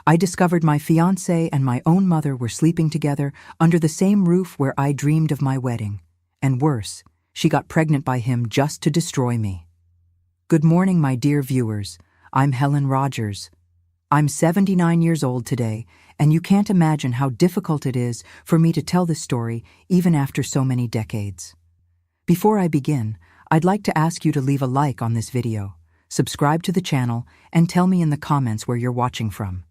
I discovered my fiancé and my own mother were sleeping together under the same roof where I dreamed of my wedding. And worse, she got pregnant by him just to destroy me. Good morning, my dear viewers. I'm Helen Rogers. I'm 79 years old today, and you can't imagine how difficult it is for me to tell this story even after so many decades. Before I begin, I'd like to ask you to leave a like on this video, subscribe to the channel, and tell me in the comments where you're watching from.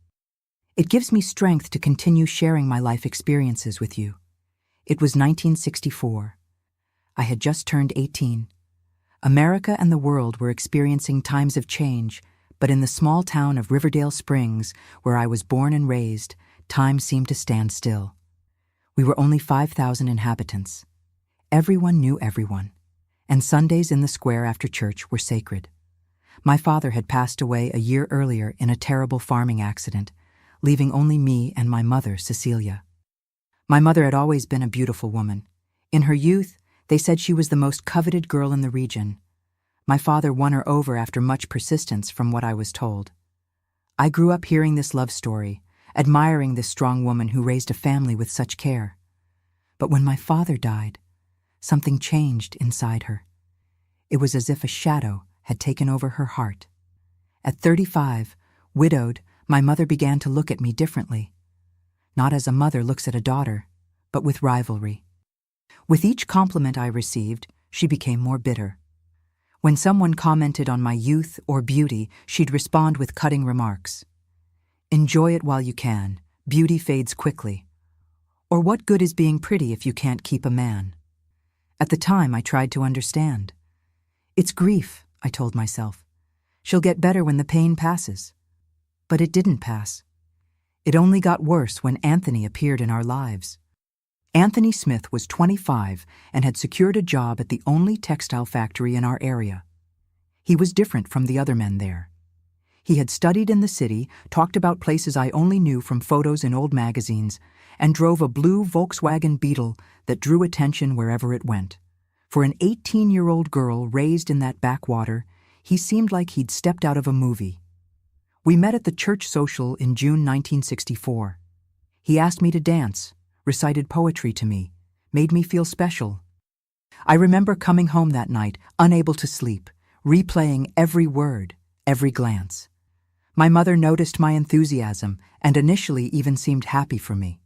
It gives me strength to continue sharing my life experiences with you. It was 1964. I had just turned 18. America and the world were experiencing times of change, but in the small town of Riverdale Springs, where I was born and raised, time seemed to stand still. We were only 5,000 inhabitants. Everyone knew everyone, and Sundays in the square after church were sacred. My father had passed away a year earlier in a terrible farming accident, leaving only me and my mother, Cecilia. My mother had always been a beautiful woman. In her youth, they said she was the most coveted girl in the region. My father won her over after much persistence, from what I was told. I grew up hearing this love story, admiring this strong woman who raised a family with such care. But when my father died, something changed inside her. It was as if a shadow had taken over her heart. At 35, widowed, my mother began to look at me differently. Not as a mother looks at a daughter, but with rivalry. With each compliment I received, she became more bitter. When someone commented on my youth or beauty, she'd respond with cutting remarks. "Enjoy it while you can. Beauty fades quickly." Or, "What good is being pretty if you can't keep a man?" At the time, I tried to understand. "It's grief," I told myself. "She'll get better when the pain passes." But it didn't pass. It only got worse when Anthony appeared in our lives. Anthony Smith was 25 and had secured a job at the only textile factory in our area. He was different from the other men there. He had studied in the city, talked about places I only knew from photos in old magazines, and drove a blue Volkswagen Beetle that drew attention wherever it went. For an 18-year-old girl raised in that backwater, he seemed like he'd stepped out of a movie. We met at the church social in June 1964. He asked me to dance, recited poetry to me, made me feel special. I remember coming home that night, unable to sleep, replaying every word, every glance. My mother noticed my enthusiasm and initially even seemed happy for me.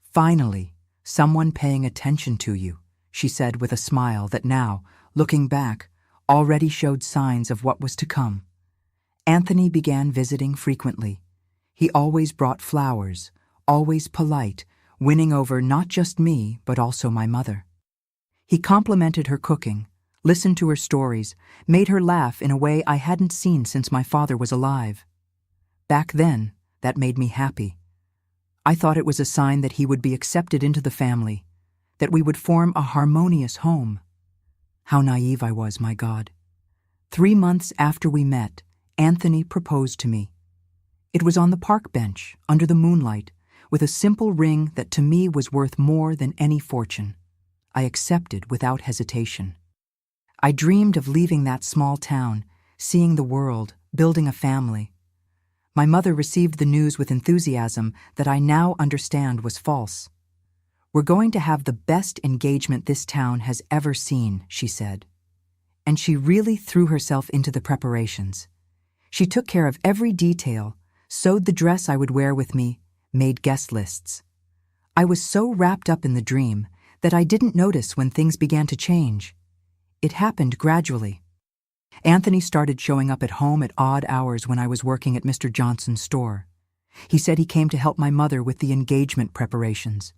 "Finally, someone paying attention to you," she said with a smile that now, looking back, already showed signs of what was to come. Anthony began visiting frequently. He always brought flowers, always polite, winning over not just me, but also my mother. He complimented her cooking, listened to her stories, made her laugh in a way I hadn't seen since my father was alive. Back then, that made me happy. I thought it was a sign that he would be accepted into the family, that we would form a harmonious home. How naive I was, my God. 3 months after we met, Anthony proposed to me. It was on the park bench, under the moonlight, with a simple ring that to me was worth more than any fortune. I accepted without hesitation. I dreamed of leaving that small town, seeing the world, building a family. My mother received the news with enthusiasm that I now understand was false. "We're going to have the best engagement this town has ever seen," she said. And she really threw herself into the preparations. She took care of every detail, sewed the dress I would wear with me, made guest lists. I was so wrapped up in the dream that I didn't notice when things began to change. It happened gradually. Anthony started showing up at home at odd hours when I was working at Mr. Johnson's store. He said he came to help my mother with the engagement preparations.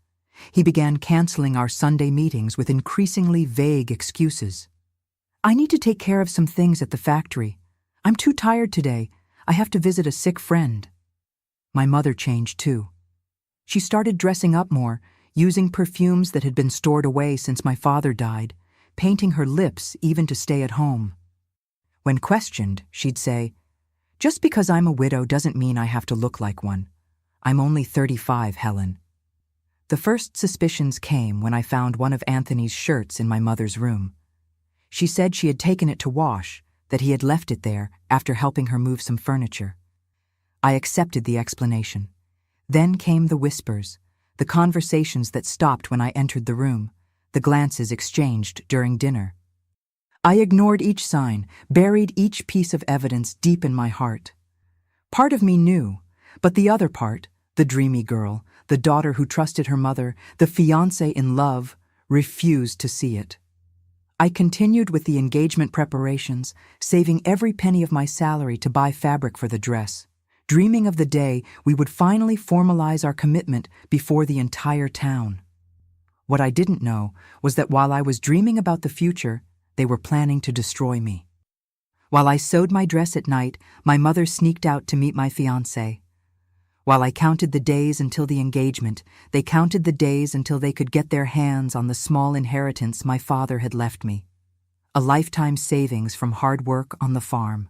He began canceling our Sunday meetings with increasingly vague excuses. "I need to take care of some things at the factory. I'm too tired today. I have to visit a sick friend." My mother changed too. She started dressing up more, using perfumes that had been stored away since my father died, painting her lips even to stay at home. When questioned, she'd say, "Just because I'm a widow doesn't mean I have to look like one. I'm only 35, Helen." The first suspicions came when I found one of Anthony's shirts in my mother's room. She said she had taken it to wash, that he had left it there after helping her move some furniture. I accepted the explanation. Then came the whispers, the conversations that stopped when I entered the room, the glances exchanged during dinner. I ignored each sign, buried each piece of evidence deep in my heart. Part of me knew, but the other part, the dreamy girl, the daughter who trusted her mother, the fiancé in love, refused to see it. I continued with the engagement preparations, saving every penny of my salary to buy fabric for the dress, dreaming of the day we would finally formalize our commitment before the entire town. What I didn't know was that while I was dreaming about the future, they were planning to destroy me. While I sewed my dress at night, my mother sneaked out to meet my fiancé. While I counted the days until the engagement, they counted the days until they could get their hands on the small inheritance my father had left me. A lifetime savings from hard work on the farm.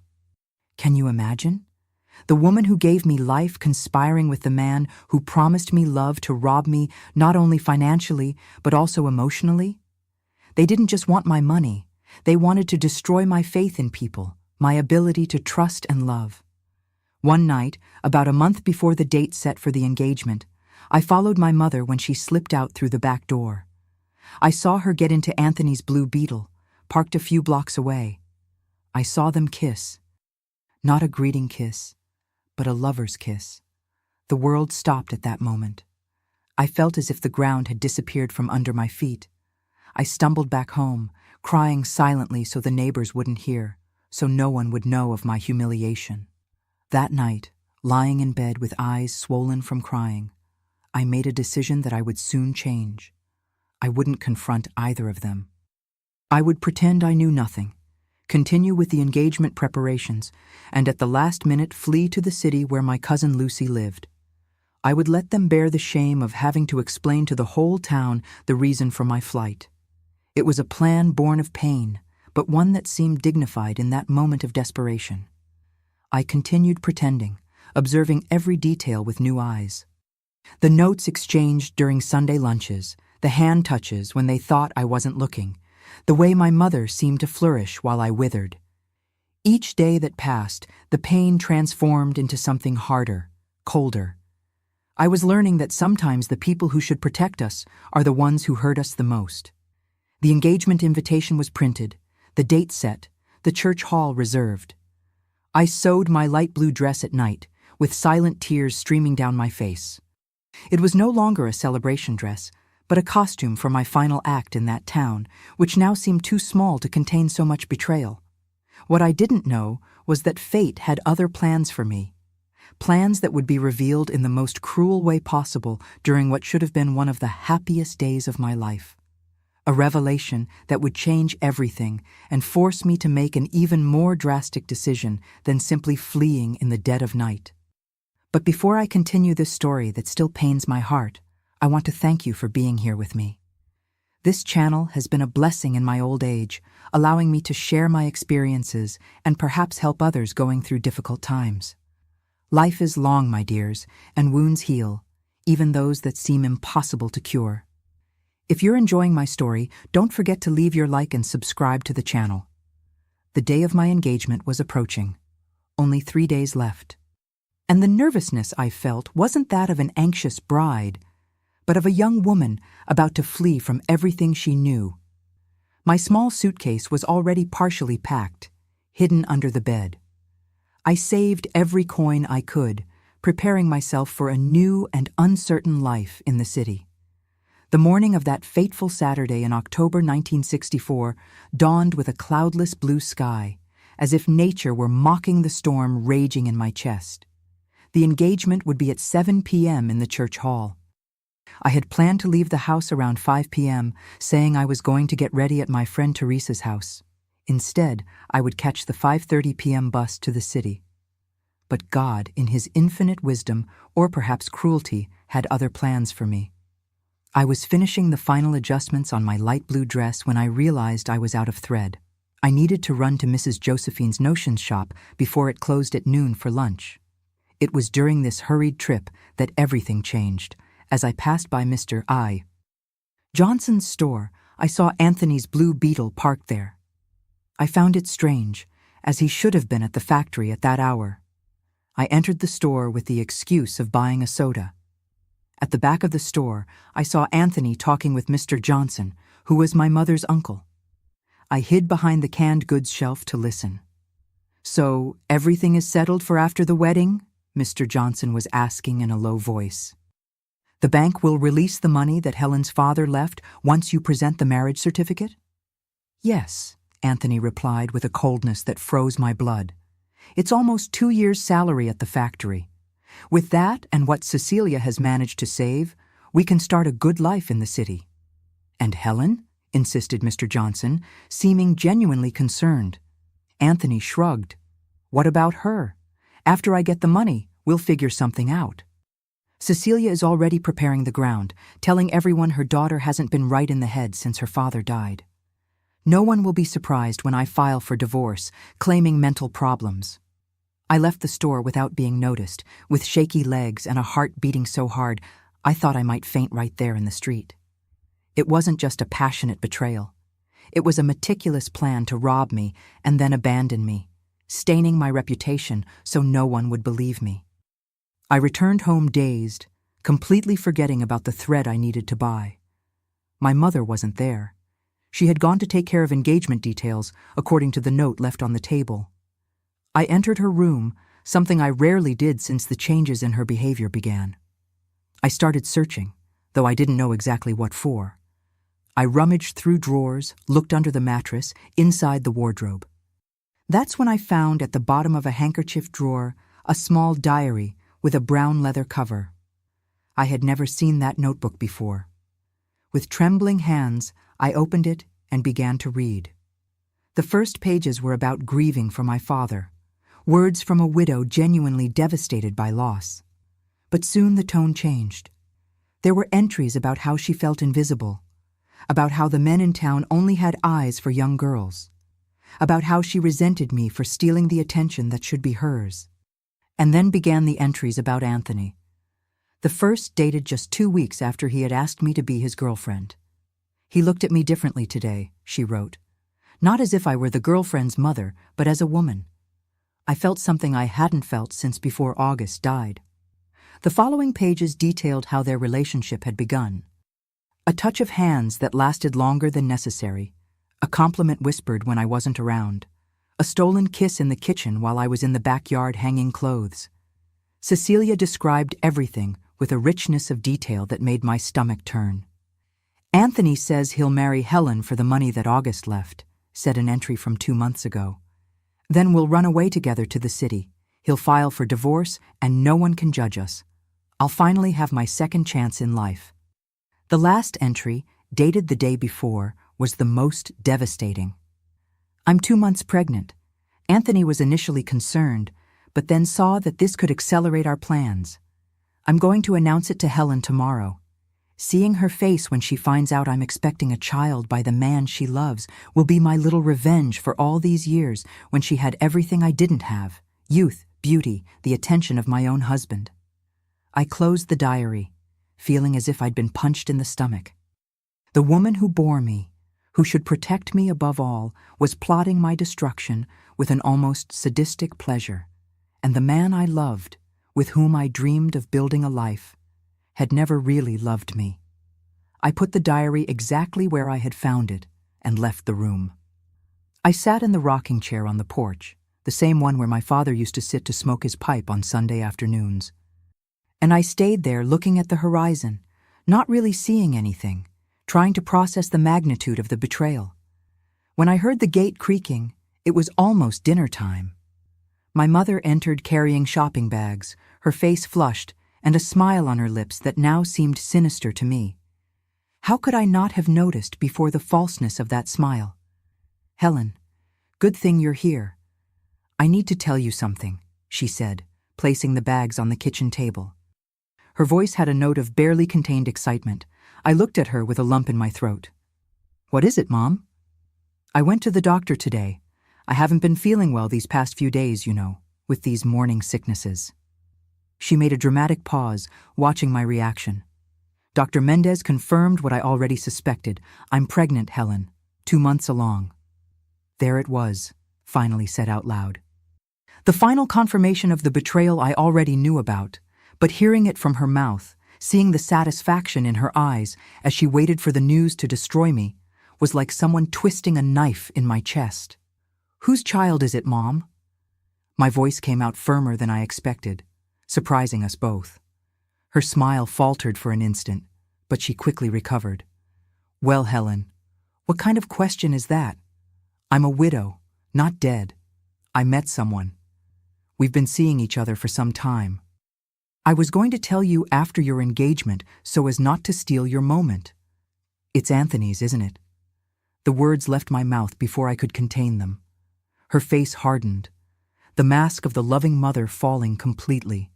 Can you imagine? The woman who gave me life conspiring with the man who promised me love to rob me not only financially, but also emotionally? They didn't just want my money. They wanted to destroy my faith in people, my ability to trust and love. One night, about a month before the date set for the engagement, I followed my mother when she slipped out through the back door. I saw her get into Anthony's Blue Beetle, parked a few blocks away. I saw them kiss. Not a greeting kiss, but a lover's kiss. The world stopped at that moment. I felt as if the ground had disappeared from under my feet. I stumbled back home, crying silently so the neighbors wouldn't hear, so no one would know of my humiliation. That night, lying in bed with eyes swollen from crying, I made a decision that I would soon change. I wouldn't confront either of them. I would pretend I knew nothing, continue with the engagement preparations, and at the last minute flee to the city where my cousin Lucy lived. I would let them bear the shame of having to explain to the whole town the reason for my flight. It was a plan born of pain, but one that seemed dignified in that moment of desperation. I continued pretending, observing every detail with new eyes. The notes exchanged during Sunday lunches, the hand touches when they thought I wasn't looking, the way my mother seemed to flourish while I withered. Each day that passed, the pain transformed into something harder, colder. I was learning that sometimes the people who should protect us are the ones who hurt us the most. The engagement invitation was printed, the date set, the church hall reserved. I sewed my light blue dress at night, with silent tears streaming down my face. It was no longer a celebration dress, but a costume for my final act in that town, which now seemed too small to contain so much betrayal. What I didn't know was that fate had other plans for me. Plans that would be revealed in the most cruel way possible during what should have been one of the happiest days of my life. A revelation that would change everything and force me to make an even more drastic decision than simply fleeing in the dead of night. But before I continue this story that still pains my heart, I want to thank you for being here with me. This channel has been a blessing in my old age, allowing me to share my experiences and perhaps help others going through difficult times. Life is long, my dears, and wounds heal, even those that seem impossible to cure. If you're enjoying my story, don't forget to leave your like and subscribe to the channel. The day of my engagement was approaching. Only 3 days left. And the nervousness I felt wasn't that of an anxious bride, but of a young woman about to flee from everything she knew. My small suitcase was already partially packed, hidden under the bed. I saved every coin I could, preparing myself for a new and uncertain life in the city. The morning of that fateful Saturday in October 1964 dawned with a cloudless blue sky, as if nature were mocking the storm raging in my chest. The engagement would be at 7 p.m. in the church hall. I had planned to leave the house around 5 p.m., saying I was going to get ready at my friend Teresa's house. Instead, I would catch the 5:30 p.m. bus to the city. But God, in His infinite wisdom, or perhaps cruelty, had other plans for me. I was finishing the final adjustments on my light blue dress when I realized I was out of thread. I needed to run to Mrs. Josephine's notions shop before it closed at noon for lunch. It was during this hurried trip that everything changed. As I passed by Mr. I. Johnson's store, I saw Anthony's Blue Beetle parked there. I found it strange, as he should have been at the factory at that hour. I entered the store with the excuse of buying a soda. At the back of the store, I saw Anthony talking with Mr. Johnson, who was my mother's uncle. I hid behind the canned goods shelf to listen. "So, everything is settled for after the wedding?" Mr. Johnson was asking in a low voice. "The bank will release the money that Helen's father left once you present the marriage certificate?" "Yes," Anthony replied with a coldness that froze my blood. "It's almost 2 years' salary at the factory. With that and what Cecilia has managed to save, we can start a good life in the city." "And Helen?" insisted Mr. Johnson, seeming genuinely concerned. Anthony shrugged. "What about her? After I get the money, we'll figure something out. Cecilia is already preparing the ground, telling everyone her daughter hasn't been right in the head since her father died. No one will be surprised when I file for divorce, claiming mental problems." I left the store without being noticed, with shaky legs and a heart beating so hard I thought I might faint right there in the street. It wasn't just a passionate betrayal. It was a meticulous plan to rob me and then abandon me, staining my reputation so no one would believe me. I returned home dazed, completely forgetting about the thread I needed to buy. My mother wasn't there. She had gone to take care of engagement details, according to the note left on the table. I entered her room, something I rarely did since the changes in her behavior began. I started searching, though I didn't know exactly what for. I rummaged through drawers, looked under the mattress, inside the wardrobe. That's when I found at the bottom of a handkerchief drawer a small diary with a brown leather cover. I had never seen that notebook before. With trembling hands, I opened it and began to read. The first pages were about grieving for my father, words from a widow genuinely devastated by loss. But soon the tone changed. There were entries about how she felt invisible, about how the men in town only had eyes for young girls, about how she resented me for stealing the attention that should be hers. And then began the entries about Anthony. The first dated just 2 weeks after he had asked me to be his girlfriend. "He looked at me differently today," she wrote. "Not as if I were the girlfriend's mother, but as a woman. I felt something I hadn't felt since before August died." The following pages detailed how their relationship had begun. A touch of hands that lasted longer than necessary, a compliment whispered when I wasn't around, a stolen kiss in the kitchen while I was in the backyard hanging clothes. Cecilia described everything with a richness of detail that made my stomach turn. "Anthony says he'll marry Helen for the money that August left," said an entry from 2 months ago. "Then we'll run away together to the city. He'll file for divorce and no one can judge us. I'll finally have my second chance in life." The last entry, dated the day before, was the most devastating. "I'm 2 months pregnant. Anthony was initially concerned, but then saw that this could accelerate our plans. I'm going to announce it to Helen tomorrow. Seeing her face when she finds out I'm expecting a child by the man she loves will be my little revenge for all these years when she had everything I didn't have: youth, beauty, the attention of my own husband." I closed the diary, feeling as if I'd been punched in the stomach. The woman who bore me, who should protect me above all, was plotting my destruction with an almost sadistic pleasure, and the man I loved, with whom I dreamed of building a life, had never really loved me. I put the diary exactly where I had found it and left the room. I sat in the rocking chair on the porch, the same one where my father used to sit to smoke his pipe on Sunday afternoons. And I stayed there looking at the horizon, not really seeing anything, trying to process the magnitude of the betrayal. When I heard the gate creaking, it was almost dinner time. My mother entered carrying shopping bags, her face flushed, and a smile on her lips that now seemed sinister to me. How could I not have noticed before the falseness of that smile? "Helen, good thing you're here. I need to tell you something," she said, placing the bags on the kitchen table. Her voice had a note of barely contained excitement. I looked at her with a lump in my throat. "What is it, Mom?" "I went to the doctor today. I haven't been feeling well these past few days, you know, with these morning sicknesses." She made a dramatic pause, watching my reaction. "Dr. Mendez confirmed what I already suspected. I'm pregnant, Helen, 2 months along." There it was, finally said out loud. The final confirmation of the betrayal I already knew about, but hearing it from her mouth, seeing the satisfaction in her eyes as she waited for the news to destroy me, was like someone twisting a knife in my chest. "Whose child is it, Mom?" My voice came out firmer than I expected, surprising us both. Her smile faltered for an instant, but she quickly recovered. "Well, Helen, what kind of question is that? I'm a widow, not dead. I met someone. We've been seeing each other for some time. I was going to tell you after your engagement so as not to steal your moment. It's Anthony's, isn't it?" The words left my mouth before I could contain them. Her face hardened, the mask of the loving mother falling completely.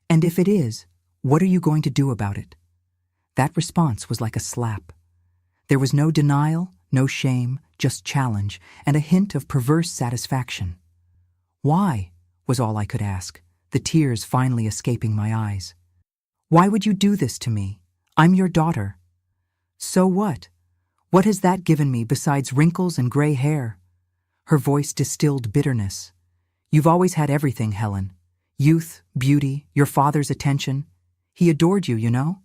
"And if it is, what are you going to do about it?" That response was like a slap. There was no denial, no shame, just challenge, and a hint of perverse satisfaction. "Why?" was all I could ask, the tears finally escaping my eyes. "Why would you do this to me? I'm your daughter." "So what? What has that given me besides wrinkles and gray hair?" Her voice distilled bitterness. "You've always had everything, Helen. Youth, beauty, your father's attention. He adored you, you know?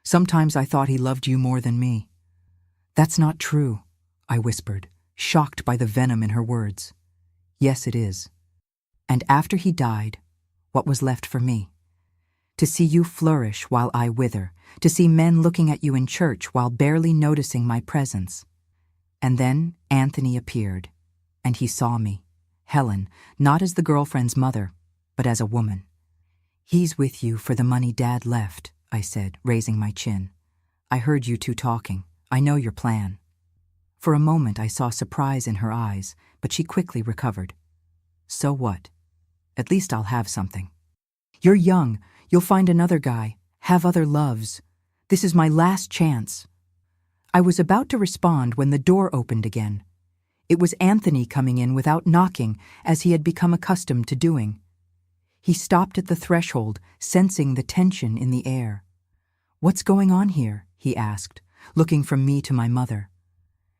Sometimes I thought he loved you more than me." "That's not true," I whispered, shocked by the venom in her words. "Yes, it is. And after he died, what was left for me? To see you flourish while I wither, to see men looking at you in church while barely noticing my presence." And then Anthony appeared, and he saw me, Helen, not as the girlfriend's mother, but as a woman. "He's with you for the money Dad left," I said, raising my chin. "I heard you two talking. I know your plan." For a moment I saw surprise in her eyes, but she quickly recovered. "So what? At least I'll have something. You're young, you'll find another guy, have other loves. This is my last chance." I was about to respond when the door opened again. It was Anthony coming in without knocking, as he had become accustomed to doing. He stopped at the threshold, sensing the tension in the air. "What's going on here?" he asked, looking from me to my mother.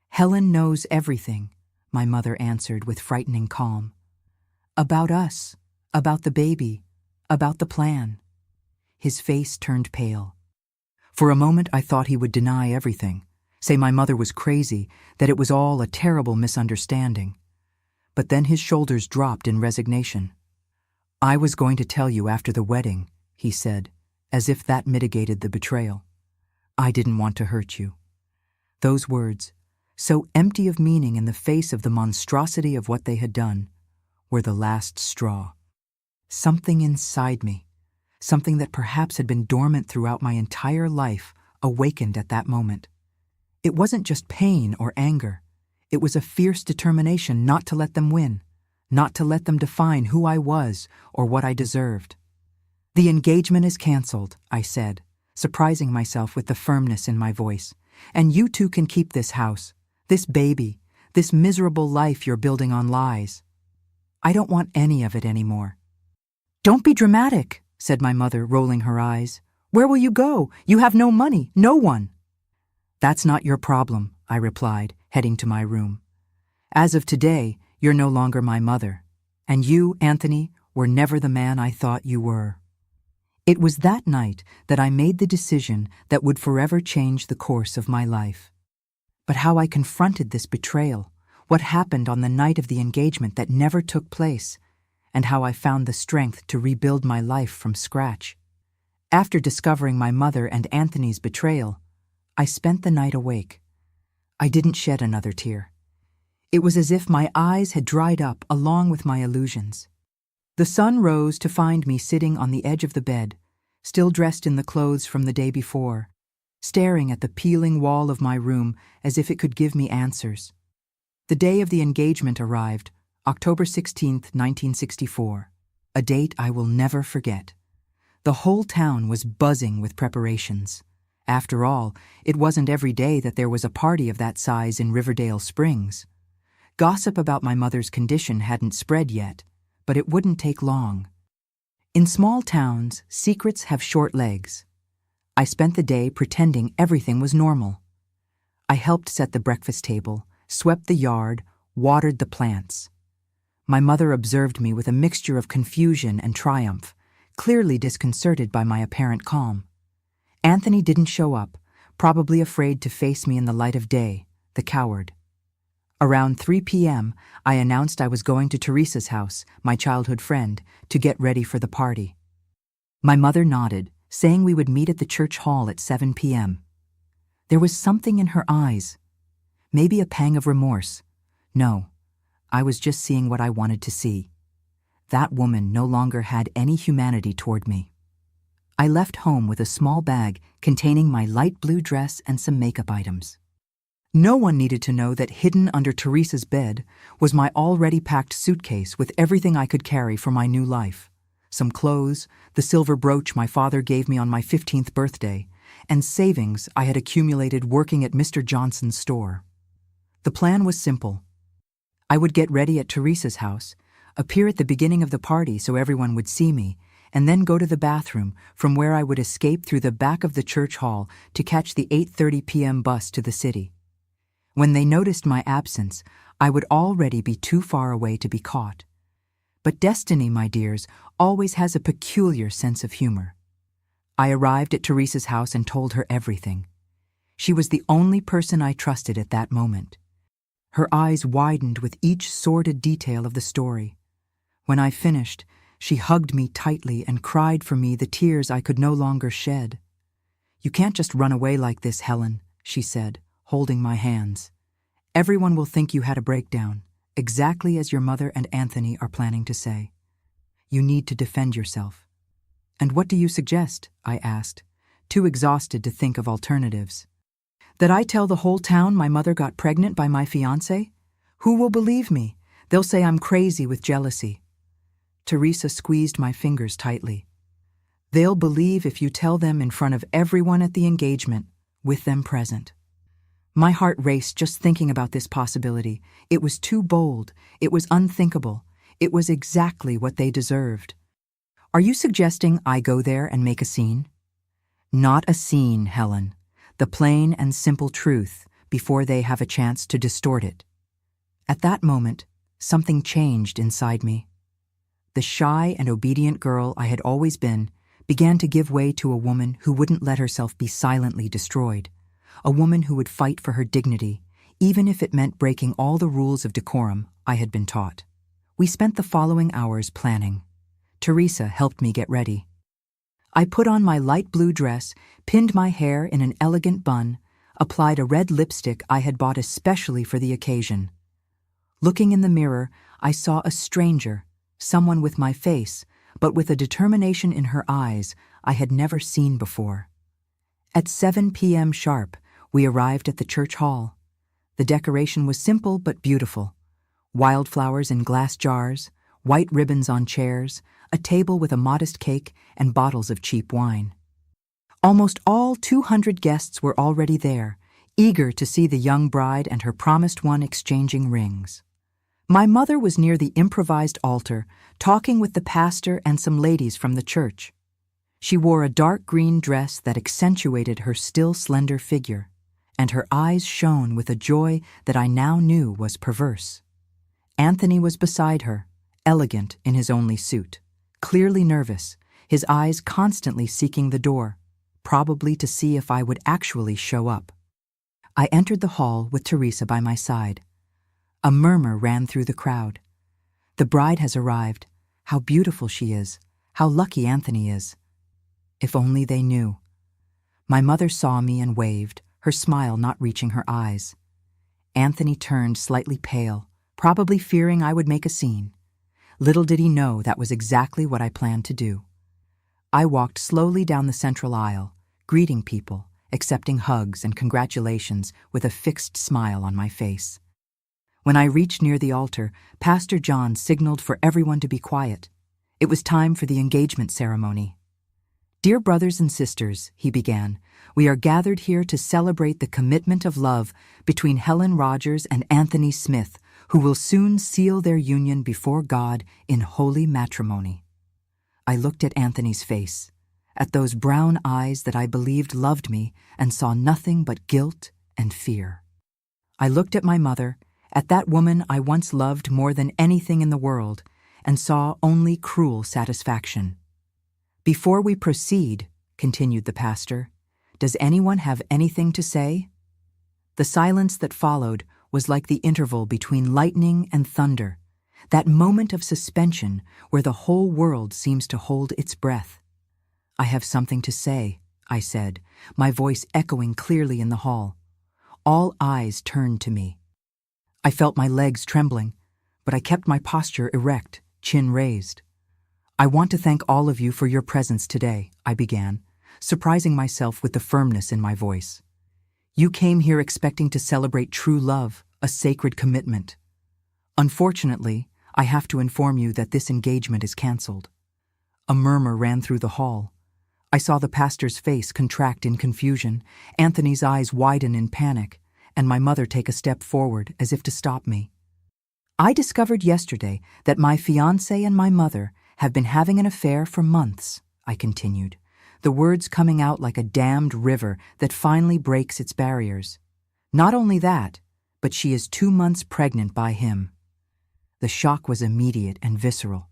"Helen knows everything," my mother answered with frightening calm. "About us, about the baby, about the plan." His face turned pale. For a moment I thought he would deny everything, say my mother was crazy, that it was all a terrible misunderstanding. But then his shoulders dropped in resignation. "I was going to tell you after the wedding," he said, as if that mitigated the betrayal. "I didn't want to hurt you." Those words, so empty of meaning in the face of the monstrosity of what they had done, were the last straw. Something inside me, something that perhaps had been dormant throughout my entire life, awakened at that moment. It wasn't just pain or anger. It was a fierce determination not to let them win, not to let them define who I was or what I deserved. "The engagement is canceled," I said, surprising myself with the firmness in my voice. "And you two can keep this house, this baby, this miserable life you're building on lies. I don't want any of it anymore." "Don't be dramatic," said my mother, rolling her eyes. "Where will you go? You have no money, no one." "That's not your problem," I replied, heading to my room. "As of today, you're no longer my mother. And you, Anthony, were never the man I thought you were." It was that night that I made the decision that would forever change the course of my life. But how I confronted this betrayal, what happened on the night of the engagement that never took place, and how I found the strength to rebuild my life from scratch. After discovering my mother and Anthony's betrayal, I spent the night awake. I didn't shed another tear. It was as if my eyes had dried up along with my illusions. The sun rose to find me sitting on the edge of the bed, still dressed in the clothes from the day before, staring at the peeling wall of my room as if it could give me answers. The day of the engagement arrived, October 16th, 1964, a date I will never forget. The whole town was buzzing with preparations. After all, it wasn't every day that there was a party of that size in Riverdale Springs. Gossip about my mother's condition hadn't spread yet, but it wouldn't take long. In small towns, secrets have short legs. I spent the day pretending everything was normal. I helped set the breakfast table, swept the yard, watered the plants. My mother observed me with a mixture of confusion and triumph, clearly disconcerted by my apparent calm. Anthony didn't show up, probably afraid to face me in the light of day, the coward. Around 3 p.m., I announced I was going to Teresa's house, my childhood friend, to get ready for the party. My mother nodded, saying we would meet at the church hall at 7 p.m. There was something in her eyes. Maybe a pang of remorse. No, I was just seeing what I wanted to see. That woman no longer had any humanity toward me. I left home with a small bag containing my light blue dress and some makeup items. No one needed to know that hidden under Teresa's bed was my already packed suitcase with everything I could carry for my new life. Some clothes, the silver brooch my father gave me on my 15th birthday, and savings I had accumulated working at Mr. Johnson's store. The plan was simple. I would get ready at Teresa's house, appear at the beginning of the party so everyone would see me, and then go to the bathroom, from where I would escape through the back of the church hall to catch the 8:30 p.m. bus to the city. When they noticed my absence, I would already be too far away to be caught. But destiny, my dears, always has a peculiar sense of humor. I arrived at Teresa's house and told her everything. She was the only person I trusted at that moment. Her eyes widened with each sordid detail of the story. When I finished, she hugged me tightly and cried for me the tears I could no longer shed. "You can't just run away like this, Helen," she said, holding my hands. "Everyone will think you had a breakdown, exactly as your mother and Anthony are planning to say. You need to defend yourself." "And what do you suggest?" I asked, too exhausted to think of alternatives. "That I tell the whole town my mother got pregnant by my fiancé? Who will believe me? They'll say I'm crazy with jealousy." Teresa squeezed my fingers tightly. "They'll believe if you tell them in front of everyone at the engagement, with them present." My heart raced just thinking about this possibility. It was too bold. It was unthinkable. It was exactly what they deserved. "Are you suggesting I go there and make a scene?" "Not a scene, Helen. The plain and simple truth before they have a chance to distort it." At that moment, something changed inside me. The shy and obedient girl I had always been began to give way to a woman who wouldn't let herself be silently destroyed, a woman who would fight for her dignity, even if it meant breaking all the rules of decorum I had been taught. We spent the following hours planning. Teresa helped me get ready. I put on my light blue dress, pinned my hair in an elegant bun, applied a red lipstick I had bought especially for the occasion. Looking in the mirror, I saw a stranger, someone with my face, but with a determination in her eyes I had never seen before. At 7 p.m. sharp, we arrived at the church hall. The decoration was simple but beautiful. Wildflowers in glass jars, white ribbons on chairs, a table with a modest cake, and bottles of cheap wine. Almost all 200 guests were already there, eager to see the young bride and her promised one exchanging rings. My mother was near the improvised altar, talking with the pastor and some ladies from the church. She wore a dark green dress that accentuated her still slender figure, and her eyes shone with a joy that I now knew was perverse. Anthony was beside her, elegant in his only suit, clearly nervous, his eyes constantly seeking the door, probably to see if I would actually show up. I entered the hall with Teresa by my side. A murmur ran through the crowd. "The bride has arrived. How beautiful she is. How lucky Anthony is." If only they knew. My mother saw me and waved, her smile not reaching her eyes. Anthony turned slightly pale, probably fearing I would make a scene. Little did he know that was exactly what I planned to do. I walked slowly down the central aisle, greeting people, accepting hugs and congratulations with a fixed smile on my face. When I reached near the altar, Pastor John signaled for everyone to be quiet. It was time for the engagement ceremony. "Dear brothers and sisters," he began, "we are gathered here to celebrate the commitment of love between Helen Rogers and Anthony Smith, who will soon seal their union before God in holy matrimony." I looked at Anthony's face, at those brown eyes that I believed loved me, and saw nothing but guilt and fear. I looked at my mother, At that woman I once loved more than anything in the world and saw only cruel satisfaction. Before we proceed, continued the pastor, does anyone have anything to say? The silence that followed was like the interval between lightning and thunder, that moment of suspension where the whole world seems to hold its breath. I have something to say, I said, my voice echoing clearly in the hall. All eyes turned to me. I felt my legs trembling, but I kept my posture erect, chin raised. I want to thank all of you for your presence today, I began, surprising myself with the firmness in my voice. You came here expecting to celebrate true love, a sacred commitment. Unfortunately, I have to inform you that this engagement is canceled. A murmur ran through the hall. I saw the pastor's face contract in confusion, Anthony's eyes widen in panic, and my mother take a step forward as if to stop me. I discovered yesterday that my fiancé and my mother have been having an affair for months, I continued, the words coming out like a dammed river that finally breaks its barriers. Not only that, but she is 2 months pregnant by him. The shock was immediate and visceral.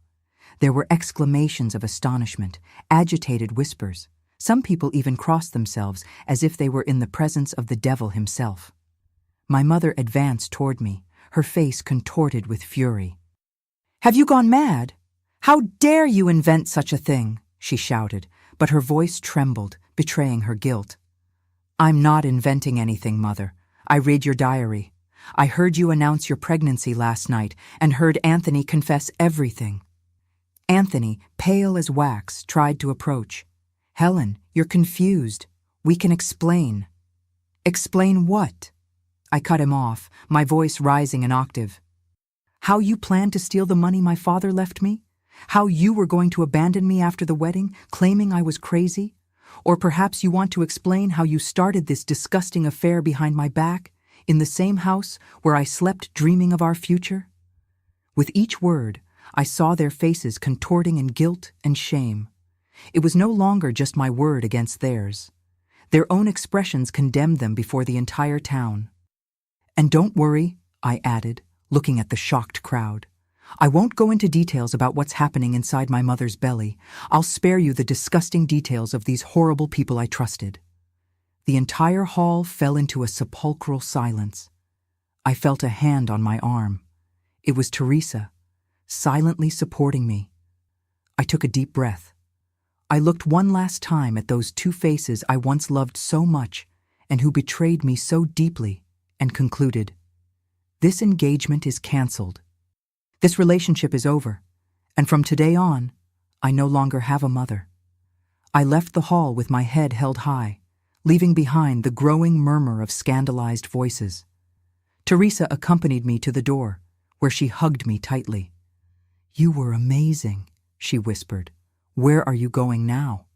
There were exclamations of astonishment, agitated whispers. Some people even crossed themselves as if they were in the presence of the devil himself. My mother advanced toward me, her face contorted with fury. "Have you gone mad? How dare you invent such a thing?" she shouted, but her voice trembled, betraying her guilt. "I'm not inventing anything, Mother. I read your diary. I heard you announce your pregnancy last night and heard Anthony confess everything." Anthony, pale as wax, tried to approach. "Helen, you're confused. We can explain." "Explain what?" I cut him off, my voice rising an octave. "How you planned to steal the money my father left me? How you were going to abandon me after the wedding, claiming I was crazy? Or perhaps you want to explain how you started this disgusting affair behind my back, in the same house where I slept dreaming of our future?" With each word, I saw their faces contorting in guilt and shame. It was no longer just my word against theirs. Their own expressions condemned them before the entire town. "And don't worry," I added, looking at the shocked crowd. "I won't go into details about what's happening inside my mother's belly. I'll spare you the disgusting details of these horrible people I trusted." The entire hall fell into a sepulchral silence. I felt a hand on my arm. It was Teresa, silently supporting me. I took a deep breath. I looked one last time at those two faces I once loved so much and who betrayed me so deeply, and concluded, "This engagement is canceled. This relationship is over, and from today on, I no longer have a mother." I left the hall with my head held high, leaving behind the growing murmur of scandalized voices. Teresa accompanied me to the door, where she hugged me tightly. "You were amazing," she whispered. "Where are you going now?"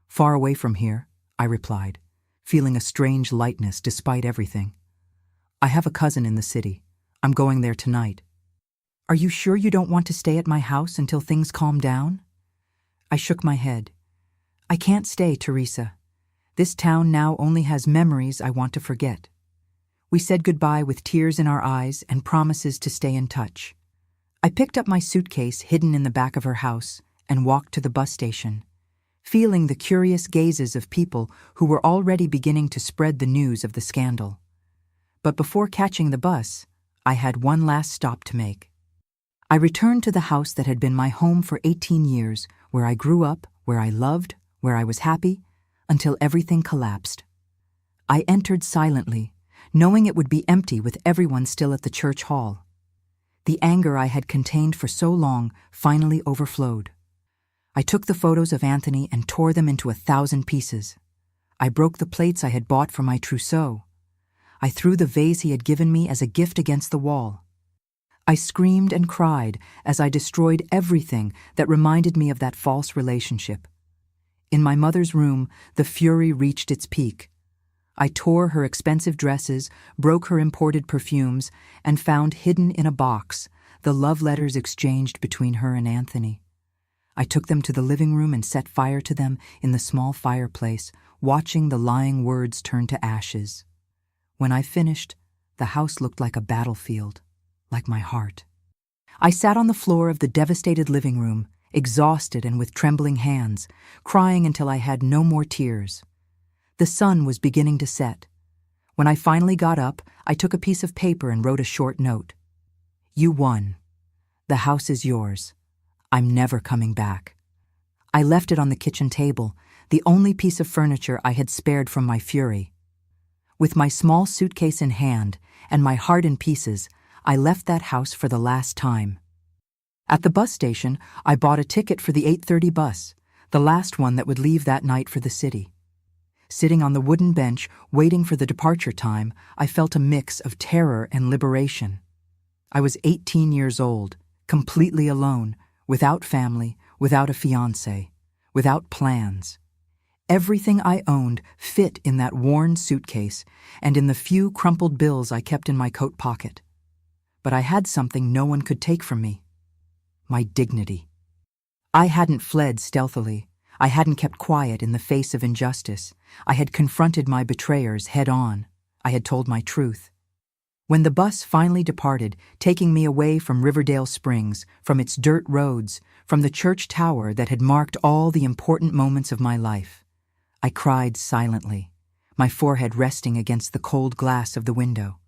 "Far away from here," I replied, feeling a strange lightness despite everything. "I have a cousin in the city. I'm going there tonight." "Are you sure you don't want to stay at my house until things calm down?" I shook my head. "I can't stay, Teresa. This town now only has memories I want to forget." We said goodbye with tears in our eyes and promises to stay in touch. I picked up my suitcase hidden in the back of her house and walked to the bus station, feeling the curious gazes of people who were already beginning to spread the news of the scandal. But before catching the bus, I had one last stop to make. I returned to the house that had been my home for 18 years, where I grew up, where I loved, where I was happy, until everything collapsed. I entered silently, knowing it would be empty with everyone still at the church hall. The anger I had contained for so long finally overflowed. I took the photos of Anthony and tore them into 1,000 pieces. I broke the plates I had bought for my trousseau. I threw the vase he had given me as a gift against the wall. I screamed and cried as I destroyed everything that reminded me of that false relationship. In my mother's room, the fury reached its peak. I tore her expensive dresses, broke her imported perfumes, and found hidden in a box the love letters exchanged between her and Anthony. I took them to the living room and set fire to them in the small fireplace, watching the lying words turn to ashes. When I finished, The house looked like a battlefield, like my heart. I sat on the floor of the devastated living room, exhausted and with trembling hands, crying until I had no more tears. The sun was beginning to set. When I finally got up, I took a piece of paper and wrote a short note. You won. The house is yours. I'm never coming back. I left it on the kitchen table, the only piece of furniture I had spared from my fury. With my small suitcase in hand and my heart in pieces, I left that house for the last time. At the bus station, I bought a ticket for the 8:30 bus, the last one that would leave that night for the city. Sitting on the wooden bench, waiting for the departure time, I felt a mix of terror and liberation. I was 18 years old, completely alone, without family, without a fiancé, without plans. Everything I owned fit in that worn suitcase and in the few crumpled bills I kept in my coat pocket. But I had something no one could take from me: my dignity. I hadn't fled stealthily. I hadn't kept quiet in the face of injustice. I had confronted my betrayers head on. I had told my truth. When the bus finally departed, taking me away from Riverdale Springs, from its dirt roads, from the church tower that had marked all the important moments of my life, I cried silently, my forehead resting against the cold glass of the window.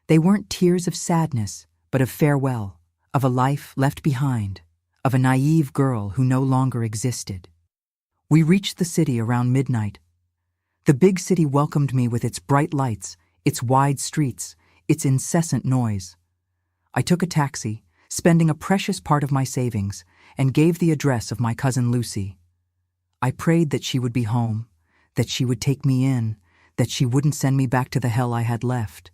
They weren't tears of sadness, but of farewell, of a life left behind, of a naive girl who no longer existed. We reached the city around midnight. The big city welcomed me with its bright lights, its wide streets, its incessant noise. I took a taxi, spending a precious part of my savings, and gave the address of my cousin Lucy. I prayed that she would be home, that she would take me in, that she wouldn't send me back to the hell I had left.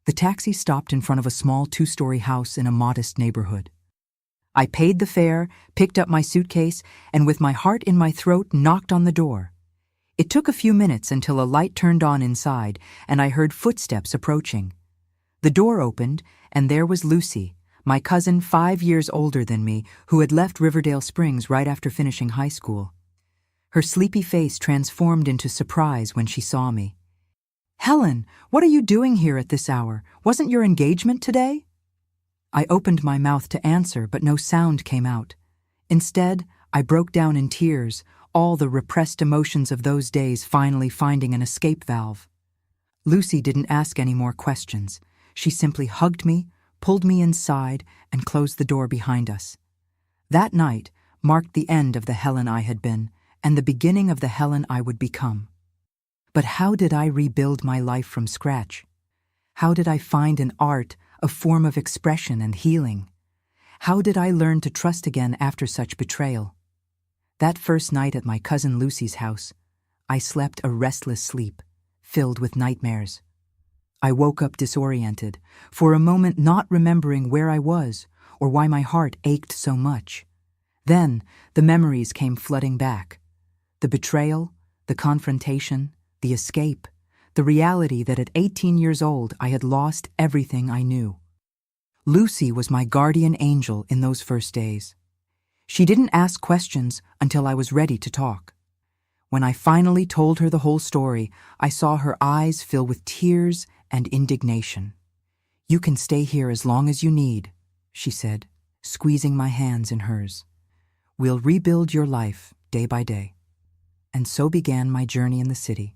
The taxi stopped in front of a small 2-story house in a modest neighborhood. I paid the fare, picked up my suitcase, and with my heart in my throat knocked on the door. It took a few minutes until a light turned on inside and I heard footsteps approaching. The door opened and there was Lucy, my cousin 5 years older than me, who had left Riverdale Springs right after finishing high school. Her sleepy face transformed into surprise when she saw me. "Helen, what are you doing here at this hour? Wasn't your engagement today?" I opened my mouth to answer, but no sound came out. Instead, I broke down in tears, all the repressed emotions of those days finally finding an escape valve. Lucy didn't ask any more questions. She simply hugged me, pulled me inside, and closed the door behind us. That night marked the end of the Helen I had been, and the beginning of the Helen I would become. But how did I rebuild my life from scratch? How did I find in art a form of expression and healing? How did I learn to trust again after such betrayal? That first night at my cousin Lucy's house, I slept a restless sleep, filled with nightmares. I woke up disoriented, for a moment not remembering where I was or why my heart ached so much. Then the memories came flooding back. The betrayal, the confrontation, the escape, the reality that at 18 years old I had lost everything I knew. Lucy was my guardian angel in those first days. She didn't ask questions until I was ready to talk. When I finally told her the whole story, I saw her eyes fill with tears and indignation. "You can stay here as long as you need," she said, squeezing my hands in hers. "We'll rebuild your life day by day." And so began my journey in the city.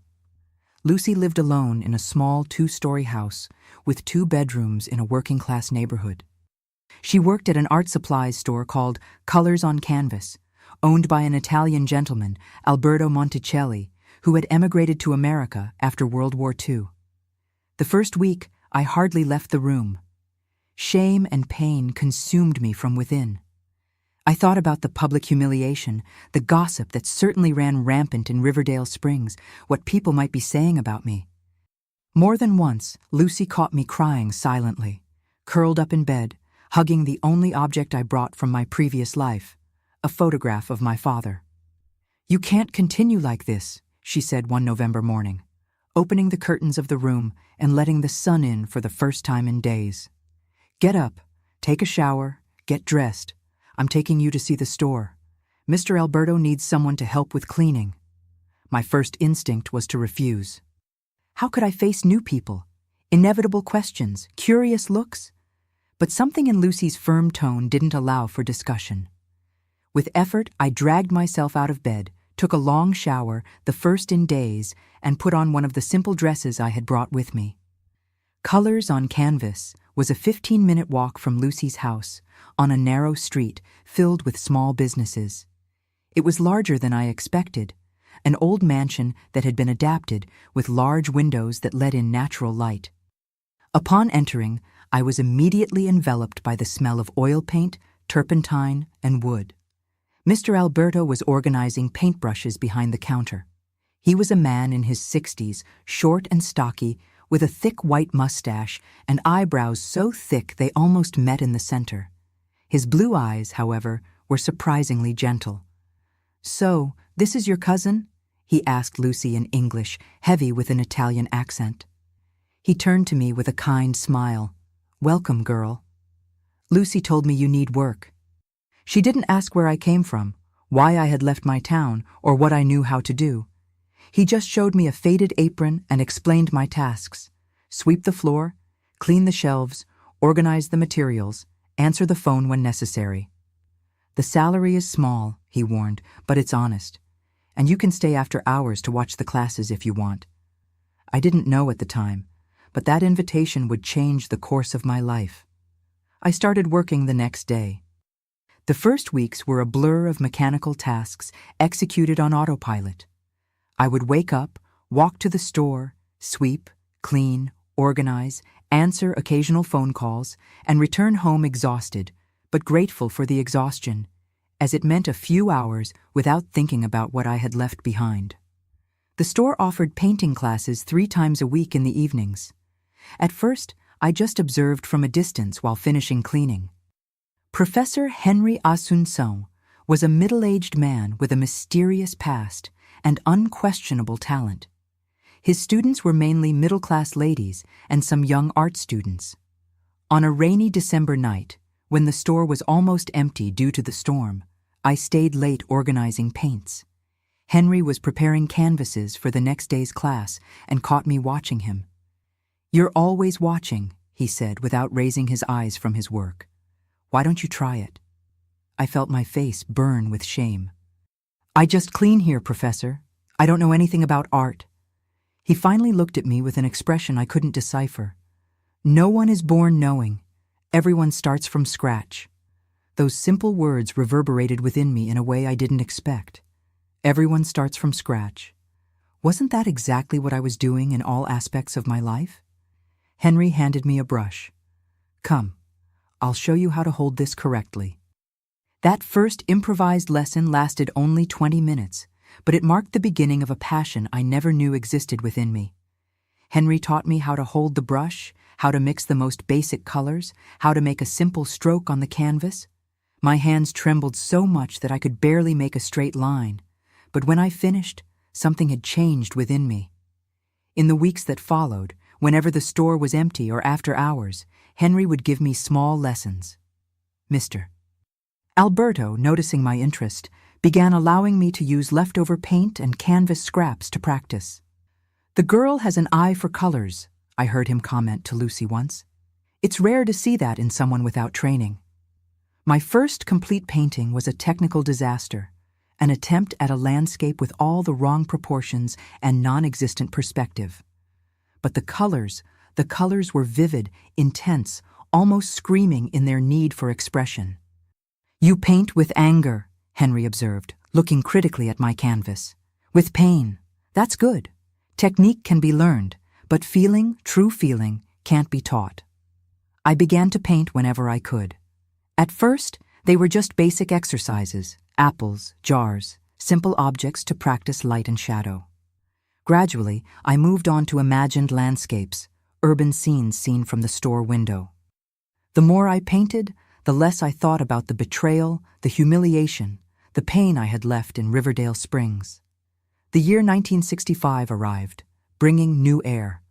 Lucy lived alone in a small 2-story house with 2 bedrooms in a working-class neighborhood. She worked at an art supplies store called Colors on Canvas, owned by an Italian gentleman, Alberto Monticelli, who had emigrated to America after World War II. The first week, I hardly left the room. Shame and pain consumed me from within. I thought about the public humiliation, the gossip that certainly ran rampant in Riverdale Springs, what people might be saying about me. More than once, Lucy caught me crying silently, curled up in bed, hugging the only object I brought from my previous life, a photograph of my father. "You can't continue like this," she said one November morning, opening the curtains of the room and letting the sun in for the first time in days. "Get up, take a shower, get dressed. I'm taking you to see the store. Mr. Alberto needs someone to help with cleaning." My first instinct was to refuse. How could I face new people? Inevitable questions, curious looks. But something in Lucy's firm tone didn't allow for discussion. With effort, I dragged myself out of bed, took a long shower, the first in days, and put on one of the simple dresses I had brought with me. Colors on Canvas was a 15-minute walk from Lucy's house, on a narrow street filled with small businesses. It was larger than I expected, an old mansion that had been adapted with large windows that let in natural light. Upon entering, I was immediately enveloped by the smell of oil paint, turpentine, and wood. Mr. Alberto was organizing paintbrushes behind the counter. He was a man in his 60s, short and stocky, with a thick white mustache and eyebrows so thick they almost met in the center. His blue eyes, however, were surprisingly gentle. "So, this is your cousin?" he asked Lucy in English, heavy with an Italian accent. He turned to me with a kind smile. "Welcome, girl. Lucy told me you need work." She didn't ask where I came from, why I had left my town, or what I knew how to do. He just showed me a faded apron and explained my tasks. Sweep the floor, clean the shelves, organize the materials, answer the phone when necessary. "The salary is small," he warned, "but it's honest. And you can stay after hours to watch the classes if you want." I didn't know at the time, but that invitation would change the course of my life. I started working the next day. The first weeks were a blur of mechanical tasks executed on autopilot. I would wake up, walk to the store, sweep, clean, organize, answer occasional phone calls, and return home exhausted, but grateful for the exhaustion, as it meant a few hours without thinking about what I had left behind. The store offered painting classes 3 times a week in the evenings. At first, I just observed from a distance while finishing cleaning. Professor Henry Asunción was a middle-aged man with a mysterious past and unquestionable talent. His students were mainly middle-class ladies and some young art students. On a rainy December night, when the store was almost empty due to the storm, I stayed late organizing paints. Henry was preparing canvases for the next day's class and caught me watching him. "You're always watching," he said without raising his eyes from his work. "Why don't you try it?" I felt my face burn with shame. "I just clean here, Professor. I don't know anything about art." He finally looked at me with an expression I couldn't decipher. "No one is born knowing. Everyone starts from scratch." Those simple words reverberated within me in a way I didn't expect. Everyone starts from scratch. Wasn't that exactly what I was doing in all aspects of my life? Henry handed me a brush. "Come, I'll show you how to hold this correctly." That first improvised lesson lasted only 20 minutes, but it marked the beginning of a passion I never knew existed within me. Henry taught me how to hold the brush, how to mix the most basic colors, how to make a simple stroke on the canvas. My hands trembled so much that I could barely make a straight line, but when I finished, something had changed within me. In the weeks that followed, whenever the store was empty or after hours, Henry would give me small lessons. Mr. Alberto, noticing my interest, began allowing me to use leftover paint and canvas scraps to practice. "The girl has an eye for colors," I heard him comment to Lucy once. "It's rare to see that in someone without training." My first complete painting was a technical disaster, an attempt at a landscape with all the wrong proportions and non-existent perspective. But the colors were vivid, intense, almost screaming in their need for expression. "You paint with anger," Henry observed, looking critically at my canvas. "With pain. That's good. Technique can be learned, but feeling, true feeling, can't be taught." I began to paint whenever I could. At first, they were just basic exercises, apples, jars, simple objects to practice light and shadow. Gradually, I moved on to imagined landscapes, urban scenes seen from the store window. The more I painted, the less I thought about the betrayal, the humiliation, the pain I had left in Riverdale Springs. The year 1965 arrived, bringing new air.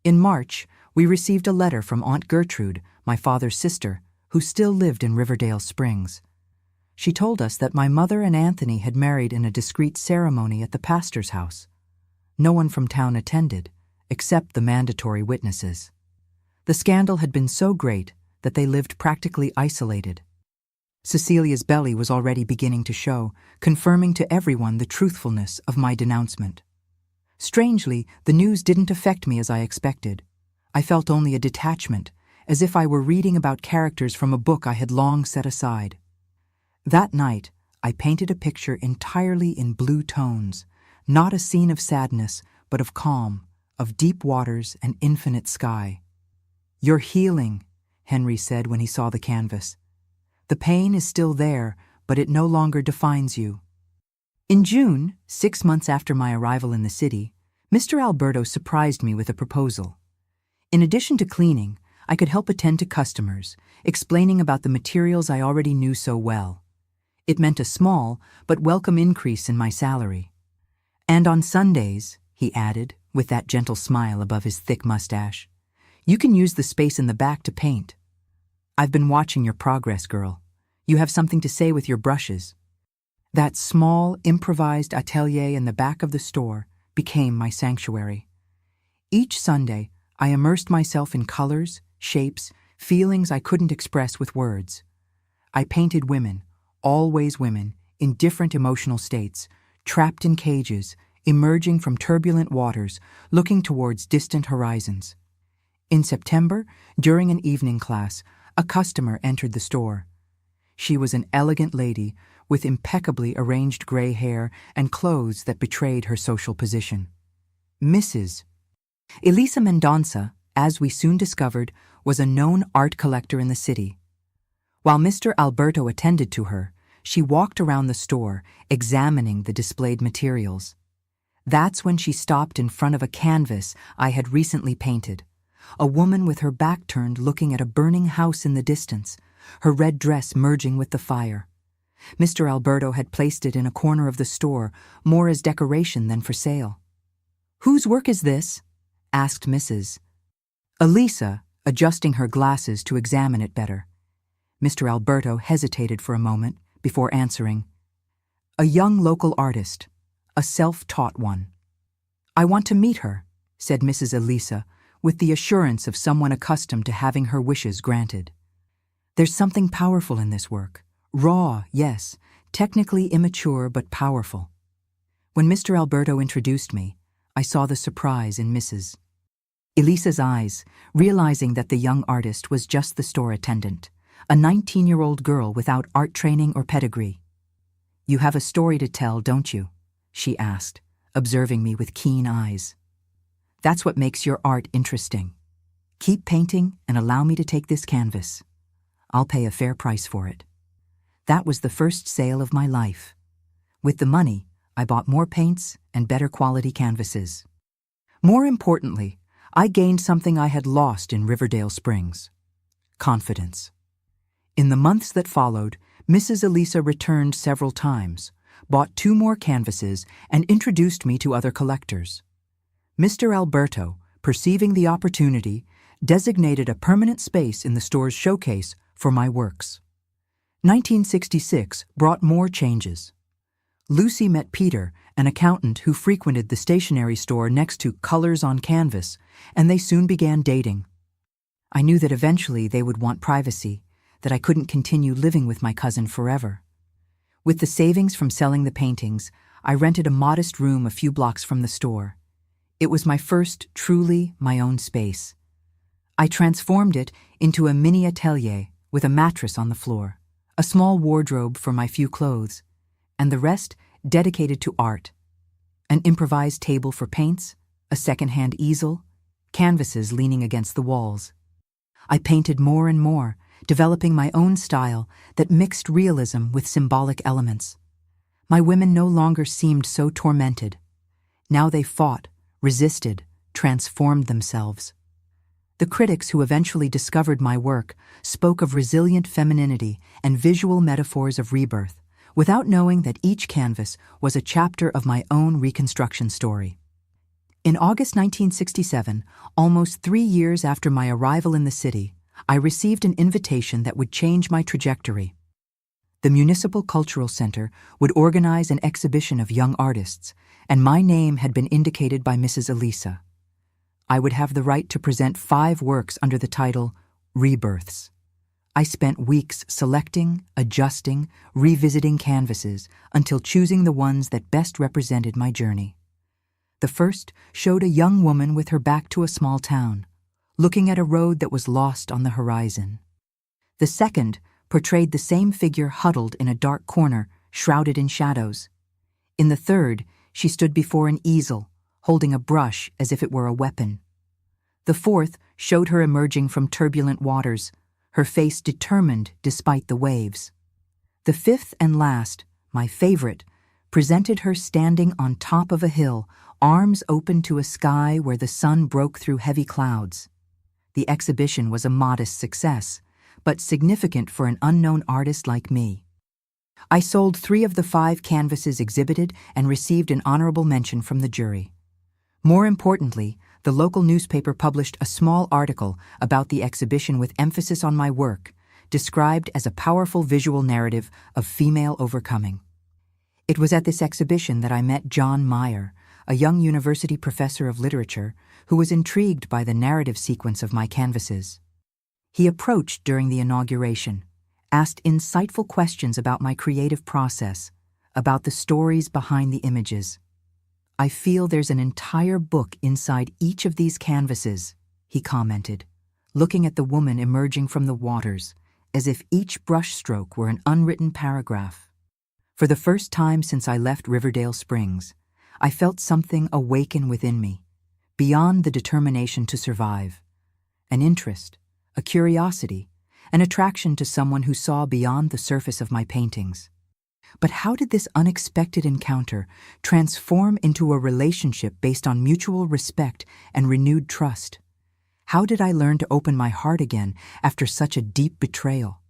In March, we received a letter from Aunt Gertrude, my father's sister, who still lived in Riverdale Springs. She told us that my mother and Anthony had married in a discreet ceremony at the pastor's house. No one from town attended, except the mandatory witnesses. The scandal had been so great that they lived practically isolated. Cecilia's belly was already beginning to show, confirming to everyone the truthfulness of my denouncement. Strangely, the news didn't affect me as I expected. I felt only a detachment, as if I were reading about characters from a book I had long set aside. That night, I painted a picture entirely in blue tones, not a scene of sadness, but of calm, of deep waters and infinite sky. "You're healing," Henry said when he saw the canvas. "The pain is still there, but it no longer defines you." In June, 6 months after my arrival in the city, Mr. Alberto surprised me with a proposal. In addition to cleaning, I could help attend to customers, explaining about the materials I already knew so well. It meant a small but welcome increase in my salary. "And on Sundays," he added, with that gentle smile above his thick mustache, "you can use the space in the back to paint. I've been watching your progress, girl. You have something to say with your brushes." That small, improvised atelier in the back of the store became my sanctuary. Each Sunday, I immersed myself in colors, shapes, feelings I couldn't express with words. I painted women, always women, in different emotional states, trapped in cages, emerging from turbulent waters, looking towards distant horizons. In September, during an evening class, a customer entered the store. She was an elegant lady with impeccably arranged gray hair and clothes that betrayed her social position. Mrs. Elisa Mendonça, as we soon discovered, was a known art collector in the city. While Mr. Alberto attended to her, she walked around the store, examining the displayed materials. That's when she stopped in front of a canvas I had recently painted. A woman with her back turned looking at a burning house in the distance, her red dress merging with the fire. Mr. Alberto had placed it in a corner of the store, more as decoration than for sale. "Whose work is this?" asked Mrs. Elisa, adjusting her glasses to examine it better. Mr. Alberto hesitated for a moment before answering. "A young local artist, a self-taught one." "I want to meet her," said Mrs. Elisa, with the assurance of someone accustomed to having her wishes granted. "There's something powerful in this work. Raw, yes, technically immature but powerful." When Mr. Alberto introduced me, I saw the surprise in Mrs. Elisa's eyes, realizing that the young artist was just the store attendant, a 19-year-old girl without art training or pedigree. "You have a story to tell, don't you?" she asked, observing me with keen eyes. "That's what makes your art interesting. Keep painting and allow me to take this canvas. I'll pay a fair price for it." That was the first sale of my life. With the money, I bought more paints and better quality canvases. More importantly, I gained something I had lost in Riverdale Springs: confidence. In the months that followed, Mrs. Elisa returned several times, bought 2 more canvases, and introduced me to other collectors. Mr. Alberto, perceiving the opportunity, designated a permanent space in the store's showcase for my works. 1966 brought more changes. Lucy met Peter, an accountant who frequented the stationery store next to Colors on Canvas, and they soon began dating. I knew that eventually they would want privacy, that I couldn't continue living with my cousin forever. With the savings from selling the paintings, I rented a modest room a few blocks from the store. It was my first truly my own space. I transformed it into a mini atelier with a mattress on the floor, a small wardrobe for my few clothes, and the rest dedicated to art. An improvised table for paints, a second-hand easel, canvases leaning against the walls. I painted more and more, developing my own style that mixed realism with symbolic elements. My women no longer seemed so tormented. Now they fought, resisted, transformed themselves. The critics who eventually discovered my work spoke of resilient femininity and visual metaphors of rebirth, without knowing that each canvas was a chapter of my own reconstruction story. In August 1967, almost 3 years after my arrival in the city, I received an invitation that would change my trajectory. The Municipal Cultural Center would organize an exhibition of young artists, and my name had been indicated by Mrs. Elisa. I would have the right to present 5 works under the title Rebirths. I spent weeks selecting, adjusting, revisiting canvases until choosing the ones that best represented my journey. The first showed a young woman with her back to a small town, looking at a road that was lost on the horizon. The second portrayed the same figure huddled in a dark corner, shrouded in shadows. In the third, she stood before an easel, holding a brush as if it were a weapon. The fourth showed her emerging from turbulent waters, her face determined despite the waves. The fifth and last, my favorite, presented her standing on top of a hill, arms open to a sky where the sun broke through heavy clouds. The exhibition was a modest success, but significant for an unknown artist like me. I sold 3 of the 5 canvases exhibited and received an honorable mention from the jury. More importantly, the local newspaper published a small article about the exhibition with emphasis on my work, described as a powerful visual narrative of female overcoming. It was at this exhibition that I met John Meyer, a young university professor of literature who was intrigued by the narrative sequence of my canvases. He approached during the inauguration, asked insightful questions about my creative process, about the stories behind the images. "I feel there's an entire book inside each of these canvases," he commented, looking at the woman emerging from the waters, as if each brushstroke were an unwritten paragraph. For the first time since I left Riverdale Springs, I felt something awaken within me, beyond the determination to survive. An interest, a curiosity, an attraction to someone who saw beyond the surface of my paintings. But how did this unexpected encounter transform into a relationship based on mutual respect and renewed trust? How did I learn to open my heart again after such a deep betrayal?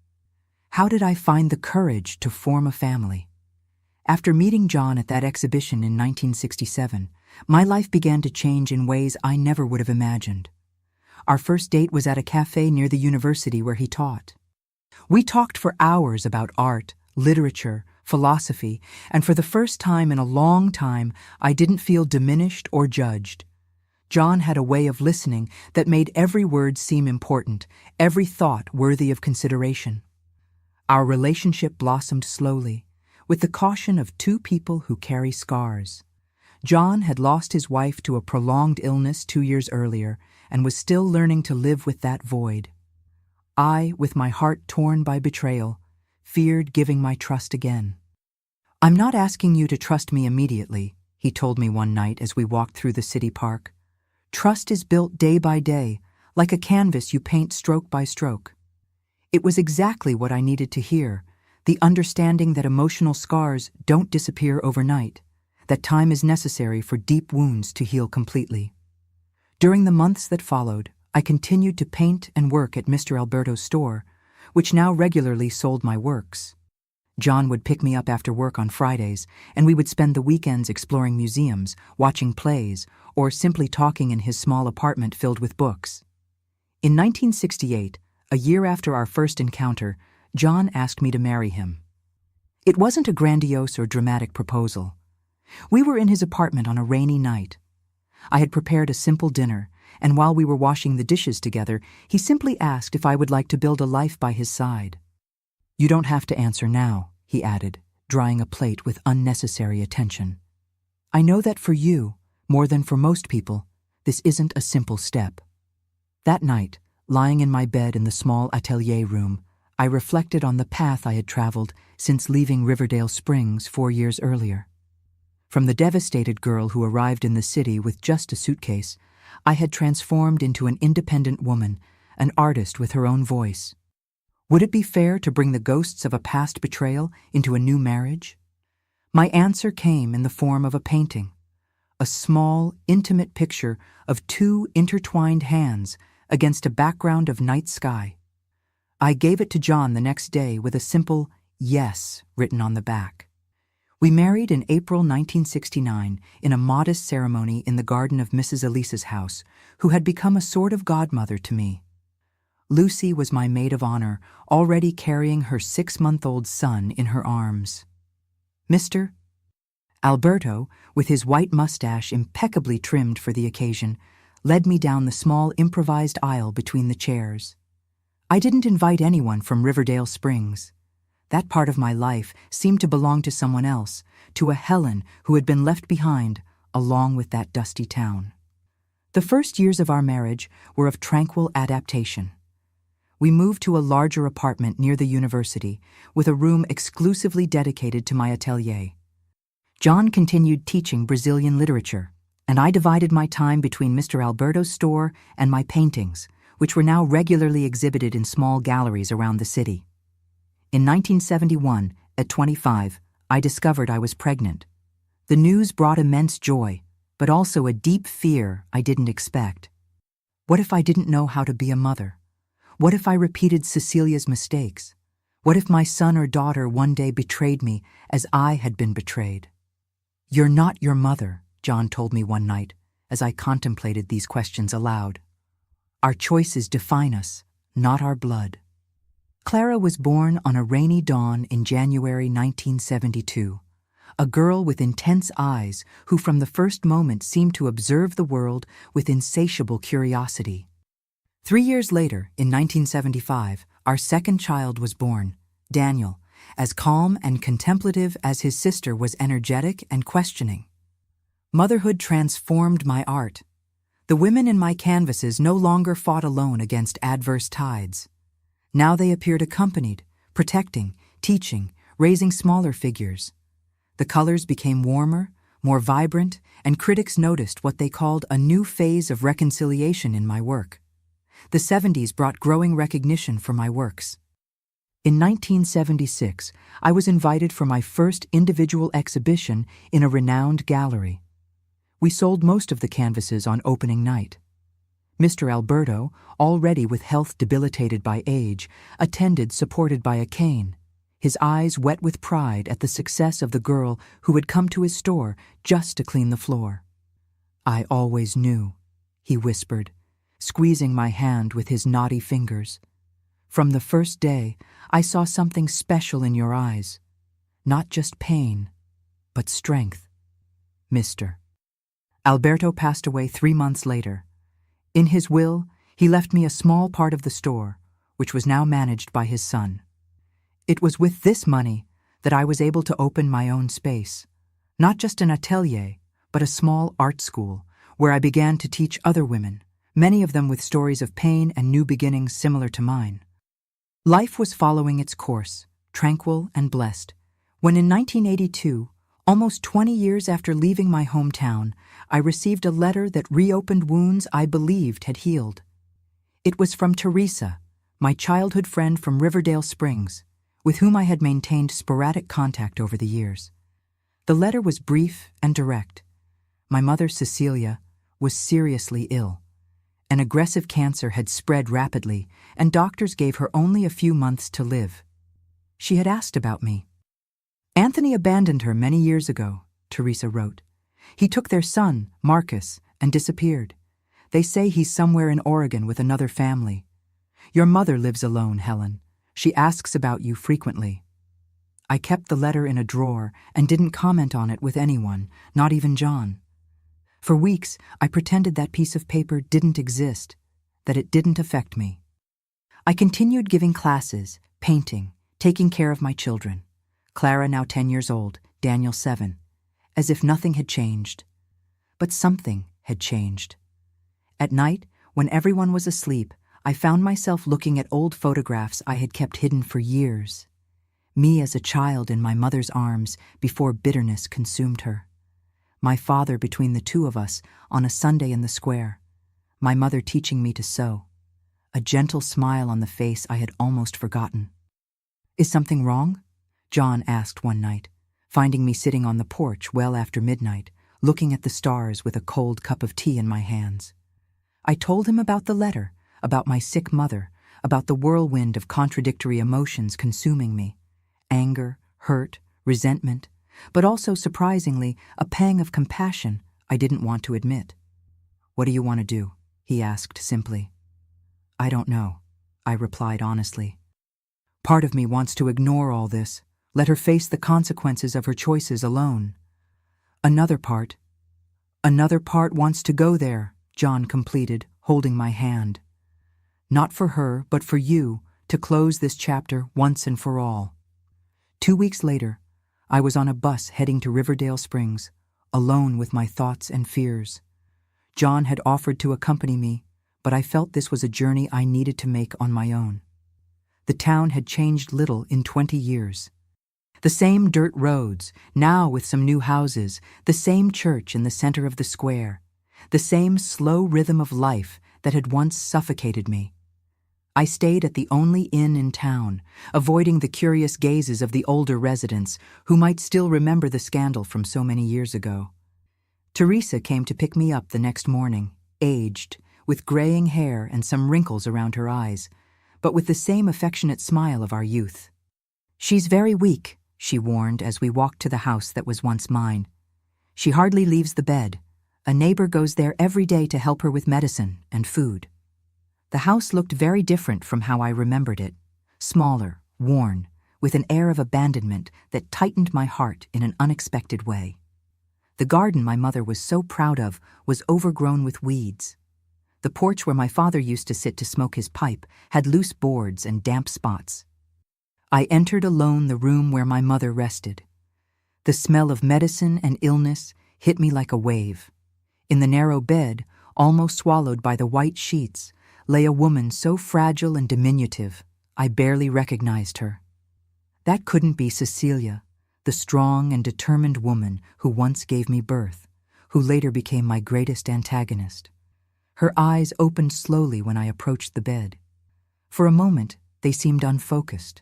How did I find the courage to form a family? After meeting John at that exhibition in 1967, my life began to change in ways I never would have imagined. Our first date was at a cafe near the university where he taught. We talked for hours about art, literature, philosophy, and for the first time in a long time, I didn't feel diminished or judged. John had a way of listening that made every word seem important, every thought worthy of consideration. Our relationship blossomed slowly, with the caution of 2 people who carry scars. John had lost his wife to a prolonged illness 2 years earlier and was still learning to live with that void. I, with my heart torn by betrayal, feared giving my trust again. "I'm not asking you to trust me immediately," he told me one night as we walked through the city park. "Trust is built day by day, like a canvas you paint stroke by stroke." It was exactly what I needed to hear, the understanding that emotional scars don't disappear overnight, that time is necessary for deep wounds to heal completely. During the months that followed, I continued to paint and work at Mr. Alberto's store, which now regularly sold my works. John would pick me up after work on Fridays, and we would spend the weekends exploring museums, watching plays, or simply talking in his small apartment filled with books. In 1968, a year after our first encounter, John asked me to marry him. It wasn't a grandiose or dramatic proposal. We were in his apartment on a rainy night. I had prepared a simple dinner, and while we were washing the dishes together, he simply asked if I would like to build a life by his side. "You don't have to answer now," he added, drying a plate with unnecessary attention. "I know that for you, more than for most people, this isn't a simple step." That night, lying in my bed in the small atelier room, I reflected on the path I had traveled since leaving Riverdale Springs 4 years earlier. From the devastated girl who arrived in the city with just a suitcase, I had transformed into an independent woman, an artist with her own voice. Would it be fair to bring the ghosts of a past betrayal into a new marriage? My answer came in the form of a painting, a small, intimate picture of 2 intertwined hands against a background of night sky. I gave it to John the next day with a simple "yes" written on the back. We married in April 1969 in a modest ceremony in the garden of Mrs. Elisa's house, who had become a sort of godmother to me. Lucy was my maid of honor, already carrying her 6-month-old son in her arms. Mr. Alberto, with his white mustache impeccably trimmed for the occasion, led me down the small improvised aisle between the chairs. I didn't invite anyone from Riverdale Springs. That part of my life seemed to belong to someone else, to a Helen who had been left behind, along with that dusty town. The first years of our marriage were of tranquil adaptation. We moved to a larger apartment near the university, with a room exclusively dedicated to my atelier. John continued teaching Brazilian literature, and I divided my time between Mr. Alberto's store and my paintings, which were now regularly exhibited in small galleries around the city. In 1971, at 25, I discovered I was pregnant. The news brought immense joy, but also a deep fear I didn't expect. What if I didn't know how to be a mother? What if I repeated Cecilia's mistakes? What if my son or daughter one day betrayed me as I had been betrayed? "You're not your mother," John told me one night as I contemplated these questions aloud. "Our choices define us, not our blood." Clara was born on a rainy dawn in January 1972, a girl with intense eyes who from the first moment seemed to observe the world with insatiable curiosity. 3 years later, in 1975, our second child was born, Daniel, as calm and contemplative as his sister was energetic and questioning. Motherhood transformed my art. The women in my canvases no longer fought alone against adverse tides. Now they appeared accompanied, protecting, teaching, raising smaller figures. The colors became warmer, more vibrant, and critics noticed what they called a new phase of reconciliation in my work. The 70s brought growing recognition for my works. In 1976, I was invited for my first individual exhibition in a renowned gallery. We sold most of the canvases on opening night. Mr. Alberto, already with health debilitated by age, attended supported by a cane, his eyes wet with pride at the success of the girl who had come to his store just to clean the floor. "I always knew," he whispered, squeezing my hand with his knotty fingers. "From the first day, I saw something special in your eyes. Not just pain, but strength." Mr. Alberto passed away 3 months later. In his will, he left me a small part of the store, which was now managed by his son. It was with this money that I was able to open my own space, not just an atelier, but a small art school, where I began to teach other women, many of them with stories of pain and new beginnings similar to mine. Life was following its course, tranquil and blessed, when in 1982, almost 20 years after leaving my hometown, I received a letter that reopened wounds I believed had healed. It was from Teresa, my childhood friend from Riverdale Springs, with whom I had maintained sporadic contact over the years. The letter was brief and direct. My mother, Cecilia, was seriously ill. An aggressive cancer had spread rapidly, and doctors gave her only a few months to live. She had asked about me. "Anthony abandoned her many years ago," Teresa wrote. "He took their son, Marcus, and disappeared. They say he's somewhere in Oregon with another family. Your mother lives alone, Helen. She asks about you frequently." I kept the letter in a drawer and didn't comment on it with anyone, not even John. For weeks, I pretended that piece of paper didn't exist, that it didn't affect me. I continued giving classes, painting, taking care of my children. Clara now 10 years old, Daniel 7, as if nothing had changed. But something had changed. At night, when everyone was asleep, I found myself looking at old photographs I had kept hidden for years. Me as a child in my mother's arms before bitterness consumed her. My father between the two of us on a Sunday in the square. My mother teaching me to sew. A gentle smile on the face I had almost forgotten. "Is something wrong?" John asked one night, finding me sitting on the porch well after midnight, looking at the stars with a cold cup of tea in my hands. I told him about the letter, about my sick mother, about the whirlwind of contradictory emotions consuming me. Anger, hurt, resentment, but also, surprisingly, a pang of compassion I didn't want to admit. "What do you want to do?" he asked simply. "I don't know," I replied honestly. "Part of me wants to ignore all this, let her face the consequences of her choices alone. Another part wants to go there, John completed, holding my hand. Not for her, but for you, to close this chapter once and for all. 2 weeks later, I was on a bus heading to Riverdale Springs, alone with my thoughts and fears. John had offered to accompany me, but I felt this was a journey I needed to make on my own. The town had changed little in 20 years. The same dirt roads, now with some new houses, the same church in the center of the square, the same slow rhythm of life that had once suffocated me. I stayed at the only inn in town, avoiding the curious gazes of the older residents who might still remember the scandal from so many years ago. Teresa came to pick me up the next morning, aged, with graying hair and some wrinkles around her eyes, but with the same affectionate smile of our youth. "She's very weak," she warned as we walked to the house that was once mine. "She hardly leaves the bed. A neighbor goes there every day to help her with medicine and food." The house looked very different from how I remembered it, smaller, worn, with an air of abandonment that tightened my heart in an unexpected way. The garden my mother was so proud of was overgrown with weeds. The porch where my father used to sit to smoke his pipe had loose boards and damp spots. I entered alone the room where my mother rested. The smell of medicine and illness hit me like a wave. In the narrow bed, almost swallowed by the white sheets, lay a woman so fragile and diminutive, I barely recognized her. That couldn't be Cecilia, the strong and determined woman who once gave me birth, who later became my greatest antagonist. Her eyes opened slowly when I approached the bed. For a moment, they seemed unfocused,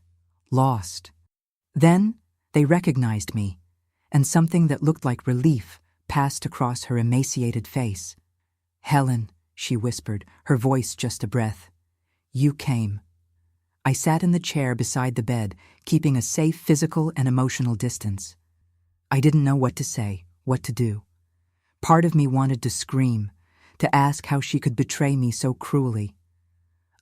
lost. Then, they recognized me, and something that looked like relief passed across her emaciated face. "Helen," she whispered, her voice just a breath. "You came." I sat in the chair beside the bed, keeping a safe physical and emotional distance. I didn't know what to say, what to do. Part of me wanted to scream, to ask how she could betray me so cruelly.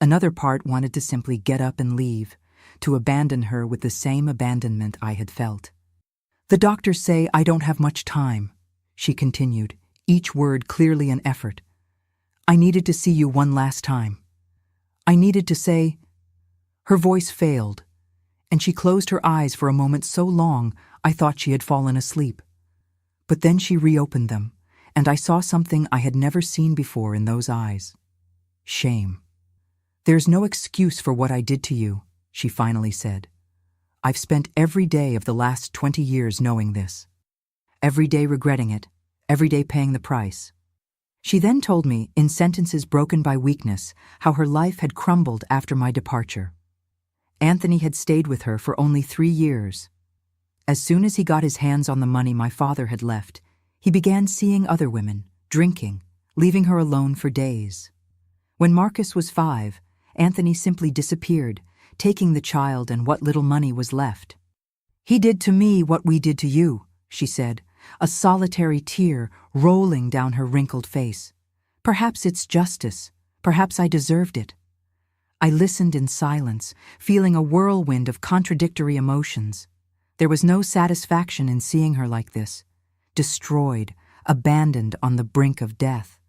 Another part wanted to simply get up and leave, to abandon her with the same abandonment I had felt. "The doctors say I don't have much time," she continued, each word clearly an effort. "I needed to see you one last time. I needed to say—" Her voice failed, and she closed her eyes for a moment so long I thought she had fallen asleep. But then she reopened them, and I saw something I had never seen before in those eyes. Shame. "There's no excuse for what I did to you," she finally said. "I've spent every day of the last 20 years knowing this. Every day regretting it, every day paying the price." She then told me, in sentences broken by weakness, how her life had crumbled after my departure. Anthony had stayed with her for only 3 years. As soon as he got his hands on the money my father had left, he began seeing other women, drinking, leaving her alone for days. When Marcus was 5, Anthony simply disappeared, taking the child and what little money was left. "He did to me what we did to you," she said, a solitary tear rolling down her wrinkled face. "Perhaps it's justice. Perhaps I deserved it." I listened in silence, feeling a whirlwind of contradictory emotions. There was no satisfaction in seeing her like this, destroyed, abandoned on the brink of death.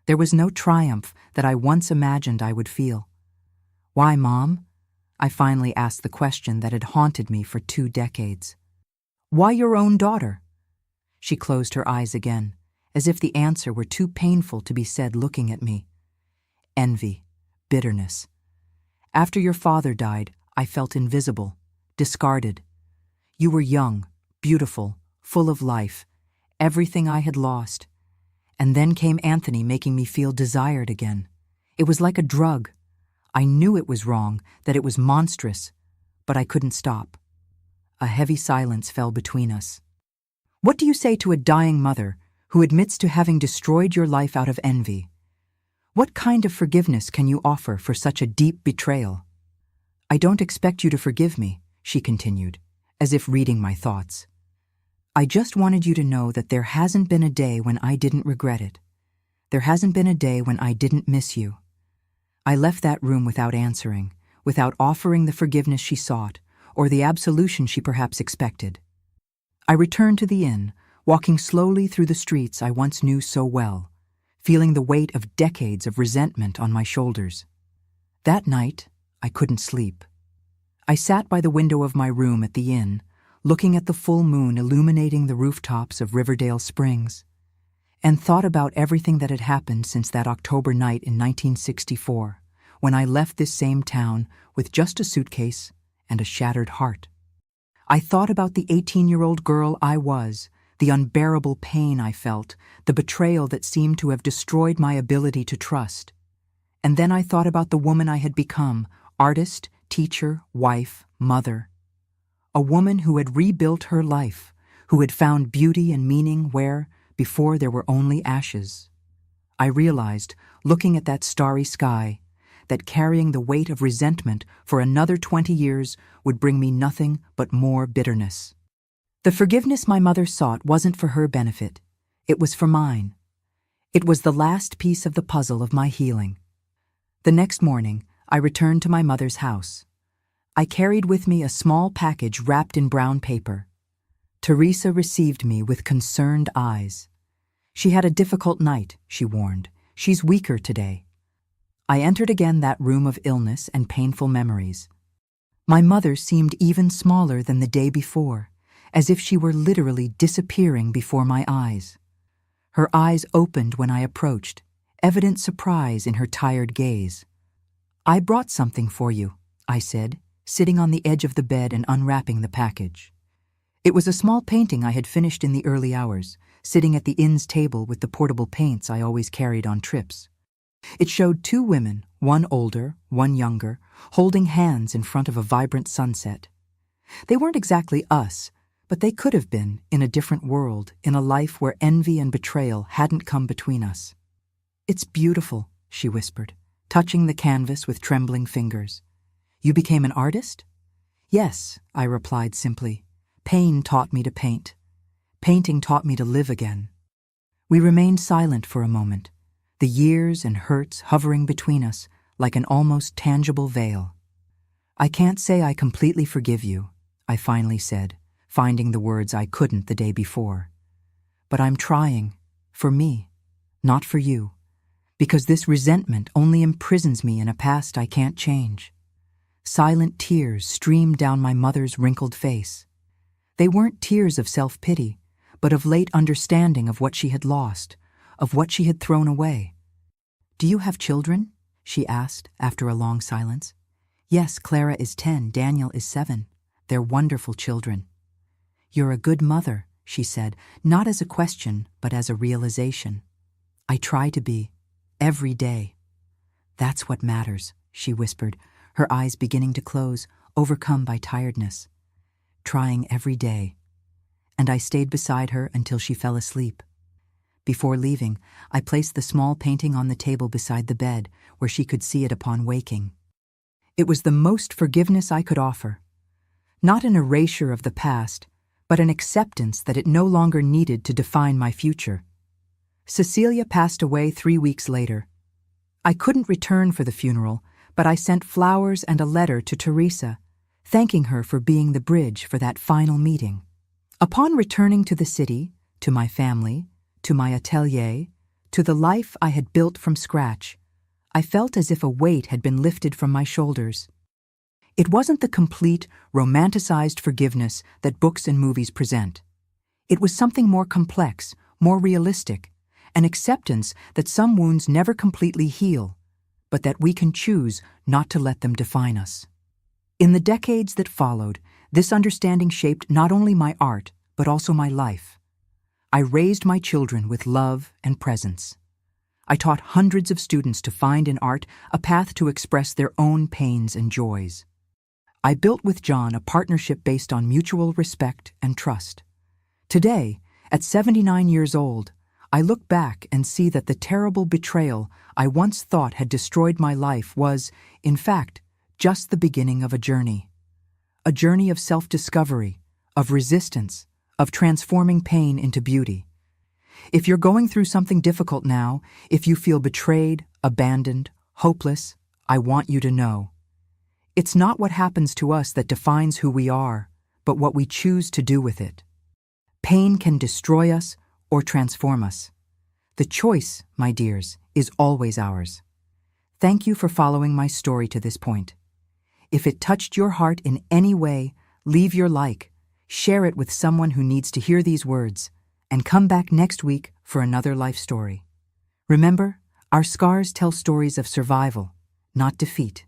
There was no triumph that I once imagined I would feel. "Why, Mom?" I finally asked the question that had haunted me for 2 decades. "Why your own daughter?" She closed her eyes again, as if the answer were too painful to be said looking at me. "Envy, bitterness. After your father died, I felt invisible, discarded. You were young, beautiful, full of life, everything I had lost. And then came Anthony making me feel desired again. It was like a drug. I knew it was wrong, that it was monstrous, but I couldn't stop." A heavy silence fell between us. "What do you say to a dying mother who admits to having destroyed your life out of envy? What kind of forgiveness can you offer for such a deep betrayal?" "I don't expect you to forgive me," she continued, as if reading my thoughts. "I just wanted you to know that there hasn't been a day when I didn't regret it. There hasn't been a day when I didn't miss you." I left that room without answering, without offering the forgiveness she sought, or the absolution she perhaps expected. I returned to the inn, walking slowly through the streets I once knew so well, feeling the weight of decades of resentment on my shoulders. That night, I couldn't sleep. I sat by the window of my room at the inn, looking at the full moon illuminating the rooftops of Riverdale Springs, and thought about everything that had happened since that October night in 1964, when I left this same town with just a suitcase and a shattered heart. I thought about the 18-year-old girl I was, the unbearable pain I felt, the betrayal that seemed to have destroyed my ability to trust. And then I thought about the woman I had become, artist, teacher, wife, mother. A woman who had rebuilt her life, who had found beauty and meaning where, before, there were only ashes. I realized, looking at that starry sky, that carrying the weight of resentment for another 20 years would bring me nothing but more bitterness. The forgiveness my mother sought wasn't for her benefit. It was for mine. It was the last piece of the puzzle of my healing. The next morning, I returned to my mother's house. I carried with me a small package wrapped in brown paper. Teresa received me with concerned eyes. She had a difficult night, she warned. She's weaker today. I entered again that room of illness and painful memories. My mother seemed even smaller than the day before, as if she were literally disappearing before my eyes. Her eyes opened when I approached, evident surprise in her tired gaze. "I brought something for you," I said, sitting on the edge of the bed and unwrapping the package. It was a small painting I had finished in the early hours, sitting at the inn's table with the portable paints I always carried on trips. It showed two women, one older, one younger, holding hands in front of a vibrant sunset. They weren't exactly us, but they could have been in a different world, in a life where envy and betrayal hadn't come between us. "It's beautiful," she whispered, touching the canvas with trembling fingers. "You became an artist?" "Yes," I replied simply. "Pain taught me to paint. Painting taught me to live again." We remained silent for a moment, the years and hurts hovering between us like an almost tangible veil. "I can't say I completely forgive you," I finally said, finding the words I couldn't the day before. "But I'm trying, for me, not for you, because this resentment only imprisons me in a past I can't change." Silent tears streamed down my mother's wrinkled face. They weren't tears of self-pity, but of late understanding of what she had lost, of what she had thrown away. "Do you have children?" she asked after a long silence. "Yes, Clara is 10, Daniel is 7. They're wonderful children." "You're a good mother," she said, not as a question, but as a realization. "I try to be, every day." "That's what matters," she whispered, her eyes beginning to close, overcome by tiredness. "Trying every day." And I stayed beside her until she fell asleep. Before leaving, I placed the small painting on the table beside the bed, where she could see it upon waking. It was the most forgiveness I could offer. Not an erasure of the past, but an acceptance that it no longer needed to define my future. Cecilia passed away 3 weeks later. I couldn't return for the funeral, but I sent flowers and a letter to Teresa, thanking her for being the bridge for that final meeting. Upon returning to the city, to my family, to my atelier, to the life I had built from scratch, I felt as if a weight had been lifted from my shoulders. It wasn't the complete, romanticized forgiveness that books and movies present. It was something more complex, more realistic, an acceptance that some wounds never completely heal, but that we can choose not to let them define us. In the decades that followed, this understanding shaped not only my art, but also my life. I raised my children with love and presence. I taught hundreds of students to find in art a path to express their own pains and joys. I built with John a partnership based on mutual respect and trust. Today, at 79 years old, I look back and see that the terrible betrayal I once thought had destroyed my life was, in fact, just the beginning of a journey. A journey of self-discovery, of resistance, of transforming pain into beauty. If you're going through something difficult now, if you feel betrayed, abandoned, hopeless, I want you to know. It's not what happens to us that defines who we are, but what we choose to do with it. Pain can destroy us or transform us. The choice, my dears, is always ours. Thank you for following my story to this point. If it touched your heart in any way, leave your like, share it with someone who needs to hear these words, and come back next week for another life story. Remember, our scars tell stories of survival, not defeat.